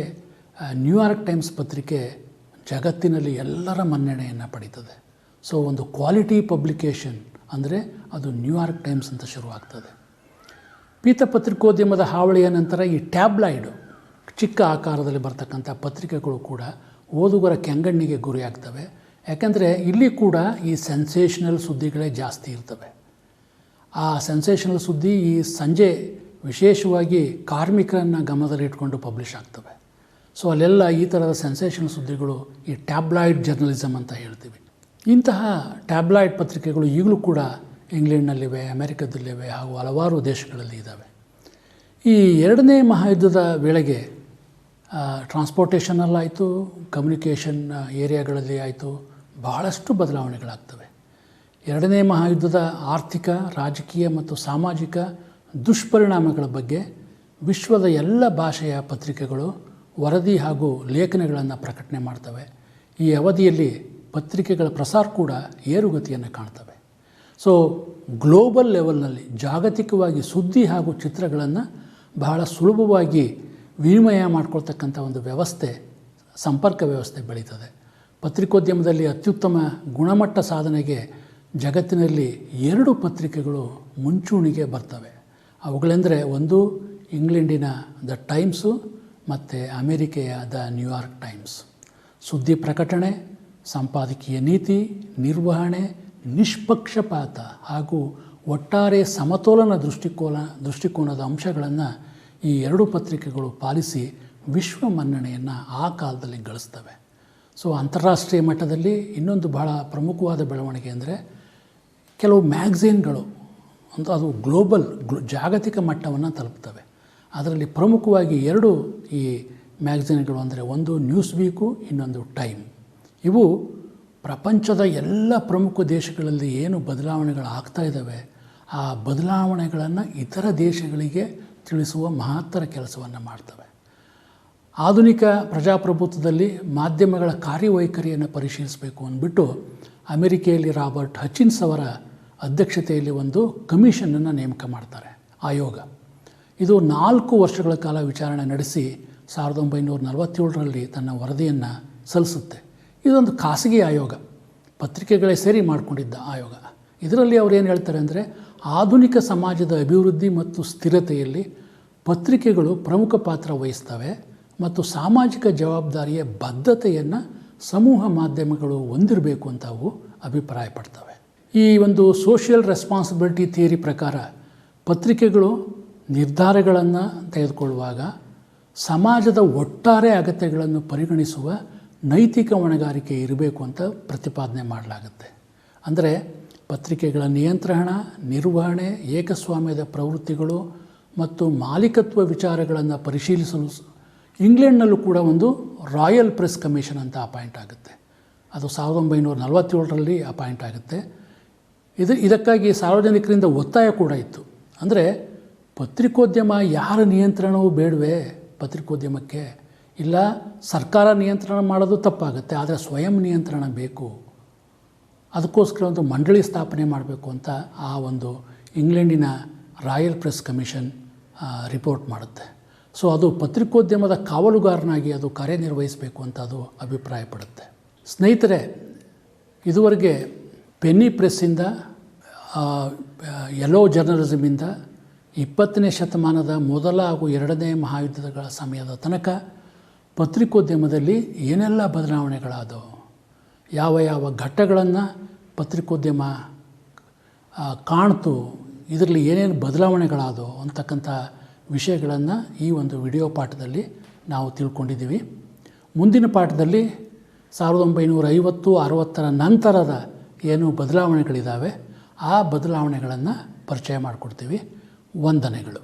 ನ್ಯೂಯಾರ್ಕ್ ಟೈಮ್ಸ್ ಪತ್ರಿಕೆ ಜಗತ್ತಿನಲ್ಲಿ ಎಲ್ಲರ ಮನ್ನಣೆಯನ್ನು ಪಡೀತದೆ. ಸೊ ಒಂದು ಕ್ವಾಲಿಟಿ ಪಬ್ಲಿಕೇಷನ್ ಅಂದರೆ ಅದು ನ್ಯೂಯಾರ್ಕ್ ಟೈಮ್ಸ್ ಅಂತ ಶುರುವಾಗ್ತದೆ. ಪೀತ ಪತ್ರಿಕೋದ್ಯಮದ ಹಾವಳಿಯ ನಂತರ ಈ ಟ್ಯಾಬ್ಲಾಯ್ಡು ಚಿಕ್ಕ ಆಕಾರದಲ್ಲಿ ಬರ್ತಕ್ಕಂಥ ಪತ್ರಿಕೆಗಳು ಕೂಡ ಓದುಗರ ಕೆಂಗಣ್ಣಿಗೆ ಗುರಿಯಾಗ್ತವೆ. ಯಾಕೆಂದರೆ ಇಲ್ಲಿ ಕೂಡ ಈ ಸೆನ್ಸೇಷನಲ್ ಸುದ್ದಿಗಳೇ ಜಾಸ್ತಿ ಇರ್ತವೆ. ಆ ಸೆನ್ಸೇಷನಲ್ ಸುದ್ದಿ ಈ ಸಂಜೆ ವಿಶೇಷವಾಗಿ ಕಾರ್ಮಿಕರನ್ನು ಗಮನದಲ್ಲಿಟ್ಕೊಂಡು ಪಬ್ಲಿಷ್ ಆಗ್ತವೆ. ಸೊ ಅಲ್ಲೆಲ್ಲ ಈ ಥರದ ಸೆನ್ಸೇಷನಲ್ ಸುದ್ದಿಗಳು ಈ ಟ್ಯಾಬ್ಲಾಯ್ಡ್ ಜರ್ನಲಿಸಮ್ ಅಂತ ಹೇಳ್ತೀವಿ. ಇಂತಹ ಟ್ಯಾಬ್ಲಾಯ್ಡ್ ಪತ್ರಿಕೆಗಳು ಈಗಲೂ ಕೂಡ ಇಂಗ್ಲೆಂಡ್ನಲ್ಲಿವೆ, ಅಮೆರಿಕದಲ್ಲಿವೆ ಹಾಗೂ ಹಲವಾರು ದೇಶಗಳಲ್ಲಿ ಇದ್ದಾವೆ. ಈ ಎರಡನೇ ಮಹಾಯುದ್ಧದ ವೇಳೆಗೆ ಟ್ರಾನ್ಸ್ಪೋರ್ಟೇಷನಲ್ಲಾಯಿತು, ಕಮ್ಯುನಿಕೇಷನ್ ಏರಿಯಾಗಳಲ್ಲಿ ಆಯಿತು, ಬಹಳಷ್ಟು ಬದಲಾವಣೆಗಳಾಗ್ತವೆ. ಎರಡನೇ ಮಹಾಯುದ್ಧದ ಆರ್ಥಿಕ, ರಾಜಕೀಯ ಮತ್ತು ಸಾಮಾಜಿಕ ದುಷ್ಪರಿಣಾಮಗಳ ಬಗ್ಗೆ ವಿಶ್ವದ ಎಲ್ಲ ಭಾಷೆಯ ಪತ್ರಿಕೆಗಳು ವರದಿ ಹಾಗೂ ಲೇಖನಗಳನ್ನು ಪ್ರಕಟಣೆ ಮಾಡ್ತವೆ. ಈ ಅವಧಿಯಲ್ಲಿ ಪತ್ರಿಕೆಗಳ ಪ್ರಸಾರ ಕೂಡ ಏರುಗತಿಯನ್ನು ಕಾಣ್ತವೆ. ಸೊ ಗ್ಲೋಬಲ್ ಲೆವೆಲ್ನಲ್ಲಿ ಜಾಗತಿಕವಾಗಿ ಸುದ್ದಿ ಹಾಗೂ ಚಿತ್ರಗಳನ್ನು ಬಹಳ ಸುಲಭವಾಗಿ ವಿನಿಮಯ ಮಾಡ್ಕೊಳ್ತಕ್ಕಂಥ ಒಂದು ವ್ಯವಸ್ಥೆ, ಸಂಪರ್ಕ ವ್ಯವಸ್ಥೆ ಬೆಳೀತದೆ. ಪತ್ರಿಕೋದ್ಯಮದಲ್ಲಿ ಅತ್ಯುತ್ತಮ ಗುಣಮಟ್ಟ ಸಾಧನೆಗೆ ಜಗತ್ತಿನಲ್ಲಿ 2 ಪತ್ರಿಕೆಗಳು ಮುಂಚೂಣಿಗೆ ಬರ್ತವೆ. ಅವುಗಳೆಂದರೆ ಒಂದು ಇಂಗ್ಲೆಂಡಿನ ದ ಟೈಮ್ಸು ಮತ್ತು ಅಮೆರಿಕೆಯ ದ ನ್ಯೂಯಾರ್ಕ್ ಟೈಮ್ಸ್. ಸುದ್ದಿ ಪ್ರಕಟಣೆ, ಸಂಪಾದಕೀಯ ನೀತಿ, ನಿರ್ವಹಣೆ, ನಿಷ್ಪಕ್ಷಪಾತ ಹಾಗೂ ಒಟ್ಟಾರೆ ಸಮತೋಲನ ದೃಷ್ಟಿಕೋನದ ಅಂಶಗಳನ್ನು ಈ 2 ಪತ್ರಿಕೆಗಳು ಪಾಲಿಸಿ ವಿಶ್ವ ಮನ್ನಣೆಯನ್ನು ಆ ಕಾಲದಲ್ಲಿ ಗಳಿಸ್ತವೆ. ಸೊ ಅಂತಾರಾಷ್ಟ್ರೀಯ ಮಟ್ಟದಲ್ಲಿ ಇನ್ನೊಂದು ಬಹಳ ಪ್ರಮುಖವಾದ ಬೆಳವಣಿಗೆ ಅಂದರೆ ಕೆಲವು ಮ್ಯಾಗ್ಝಿನ್ಗಳು ಅಂತ ಅದು ಜಾಗತಿಕ ಮಟ್ಟವನ್ನು ತಲುಪ್ತವೆ. ಅದರಲ್ಲಿ ಪ್ರಮುಖವಾಗಿ 2 ಈ ಮ್ಯಾಗ್ಝಿನ್ಗಳು ಅಂದರೆ ಒಂದು ನ್ಯೂಸ್ ವೀಕು, ಇನ್ನೊಂದು ಟೈಮ್. ಇವು ಪ್ರಪಂಚದ ಎಲ್ಲ ಪ್ರಮುಖ ದೇಶಗಳಲ್ಲಿ ಏನು ಬದಲಾವಣೆಗಳಾಗ್ತಾ ಇದ್ದಾವೆ ಆ ಬದಲಾವಣೆಗಳನ್ನು ಇತರ ದೇಶಗಳಿಗೆ ತಿಳಿಸುವ ಮಹತ್ತರ ಕೆಲಸವನ್ನು ಮಾಡ್ತವೆ. ಆಧುನಿಕ ಪ್ರಜಾಪ್ರಭುತ್ವದಲ್ಲಿ ಮಾಧ್ಯಮಗಳ ಕಾರ್ಯವೈಖರಿಯನ್ನು ಪರಿಶೀಲಿಸಬೇಕು ಅಂದ್ಬಿಟ್ಟು ಅಮೆರಿಕೆಯಲ್ಲಿ ರಾಬರ್ಟ್ ಹಚಿನ್ಸ್ ಅವರ ಅಧ್ಯಕ್ಷತೆಯಲ್ಲಿ ಒಂದು ಕಮಿಷನನ್ನು ನೇಮಕ ಮಾಡ್ತಾರೆ, ಆಯೋಗ. ಇದು 4 ವರ್ಷಗಳ ಕಾಲ ವಿಚಾರಣೆ ನಡೆಸಿ 1947ರಲ್ಲಿ ತನ್ನ ವರದಿಯನ್ನು ಸಲ್ಲಿಸುತ್ತೆ. ಇದೊಂದು ಖಾಸಗಿ ಆಯೋಗ, ಪತ್ರಿಕೆಗಳೇ ಸೇರಿ ಮಾಡಿಕೊಂಡಿದ್ದ ಆಯೋಗ. ಇದರಲ್ಲಿ ಅವರು ಏನು ಹೇಳ್ತಾರೆ ಅಂದರೆ, ಆಧುನಿಕ ಸಮಾಜದ ಅಭಿವೃದ್ಧಿ ಮತ್ತು ಸ್ಥಿರತೆಯಲ್ಲಿ ಪತ್ರಿಕೆಗಳು ಪ್ರಮುಖ ಪಾತ್ರ ವಹಿಸ್ತವೆ ಮತ್ತು ಸಾಮಾಜಿಕ ಜವಾಬ್ದಾರಿಯ ಬದ್ಧತೆಯನ್ನು ಸಮೂಹ ಮಾಧ್ಯಮಗಳು ಹೊಂದಿರಬೇಕು ಅಂತ ಅವು ಅಭಿಪ್ರಾಯಪಡ್ತವೆ. ಈ ಒಂದು ಸೋಷಿಯಲ್ ರೆಸ್ಪಾನ್ಸಿಬಿಲಿಟಿ ಥಿಯರಿ ಪ್ರಕಾರ ಪತ್ರಿಕೆಗಳು ನಿರ್ಧಾರಗಳನ್ನು ತೆಗೆದುಕೊಳ್ಳುವಾಗ ಸಮಾಜದ ಒಟ್ಟಾರೆ ಅಗತ್ಯಗಳನ್ನು ಪರಿಗಣಿಸುವ ನೈತಿಕ ಹೊಣೆಗಾರಿಕೆ ಇರಬೇಕು ಅಂತ ಪ್ರತಿಪಾದನೆ ಮಾಡಲಾಗುತ್ತೆ. ಅಂದರೆ ಪತ್ರಿಕೆಗಳ ನಿಯಂತ್ರಣ, ನಿರ್ವಹಣೆ, ಏಕಸ್ವಾಮ್ಯದ ಪ್ರವೃತ್ತಿಗಳು ಮತ್ತು ಮಾಲೀಕತ್ವ ವಿಚಾರಗಳನ್ನು ಪರಿಶೀಲಿಸಲು ಇಂಗ್ಲೆಂಡ್ನಲ್ಲೂ ಕೂಡ ಒಂದು ರಾಯಲ್ ಪ್ರೆಸ್ ಕಮಿಷನ್ ಅಂತ ಅಪಾಯಿಂಟ್ ಆಗುತ್ತೆ. ಅದು 1947ರಲ್ಲಿ ಅಪಾಯಿಂಟ್ ಆಗುತ್ತೆ. ಇದಕ್ಕಾಗಿ ಸಾರ್ವಜನಿಕರಿಂದ ಒತ್ತಾಯ ಕೂಡ ಇತ್ತು. ಅಂದರೆ ಪತ್ರಿಕೋದ್ಯಮ ಯಾರ ನಿಯಂತ್ರಣವೂ ಬೇಡವೇ ಪತ್ರಿಕೋದ್ಯಮಕ್ಕೆ, ಇಲ್ಲ ಸರ್ಕಾರ ನಿಯಂತ್ರಣ ಮಾಡೋದು ತಪ್ಪಾಗುತ್ತೆ, ಆದರೆ ಸ್ವಯಂ ನಿಯಂತ್ರಣ ಬೇಕು, ಅದಕ್ಕೋಸ್ಕರ ಒಂದು ಮಂಡಳಿ ಸ್ಥಾಪನೆ ಮಾಡಬೇಕು ಅಂತ ಆ ಒಂದು ಇಂಗ್ಲೆಂಡಿನ ರಾಯಲ್ ಪ್ರೆಸ್ ಕಮಿಷನ್ ರಿಪೋರ್ಟ್ ಮಾಡುತ್ತೆ. ಸೊ ಅದು ಪತ್ರಿಕೋದ್ಯಮದ ಕಾವಲುಗಾರನಾಗಿ ಅದು ಕಾರ್ಯನಿರ್ವಹಿಸಬೇಕು ಅಂತ ಅದು ಅಭಿಪ್ರಾಯಪಡುತ್ತೆ. ಸ್ನೇಹಿತರೆ, ಇದುವರೆಗೆ ಪೆನ್ನಿ ಪ್ರೆಸ್ಸಿಂದ, ಯೆಲ್ಲೋ ಜರ್ನಲಿಸಮಿಂದ 20ನೇ ಶತಮಾನದ ಮೊದಲ ಹಾಗೂ 2ನೇ ಮಹಾಯುದ್ಧಗಳ ಸಮಯದ ತನಕ ಪತ್ರಿಕೋದ್ಯಮದಲ್ಲಿ ಏನೆಲ್ಲ ಬದಲಾವಣೆಗಳಾದವು, ಯಾವ ಯಾವ ಘಟ್ಟಗಳನ್ನು ಪತ್ರಿಕೋದ್ಯಮ ಕಾಣ್ತು, ಇದರಲ್ಲಿ ಏನೇನು ಬದಲಾವಣೆಗಳಾದವು ಅಂತಕ್ಕಂಥ ವಿಷಯಗಳನ್ನು ಈ ಒಂದು ವಿಡಿಯೋ ಪಾಠದಲ್ಲಿ ನಾವು ತಿಳ್ಕೊಂಡಿದ್ದೀವಿ. ಮುಂದಿನ ಪಾಠದಲ್ಲಿ 1950-60ರ ನಂತರದ ಏನು ಬದಲಾವಣೆಗಳಿದ್ದಾವೆ ಆ ಬದಲಾವಣೆಗಳನ್ನು ಪರಿಚಯ ಮಾಡಿಕೊಡ್ತೀವಿ. ವಂದನೆಗಳು.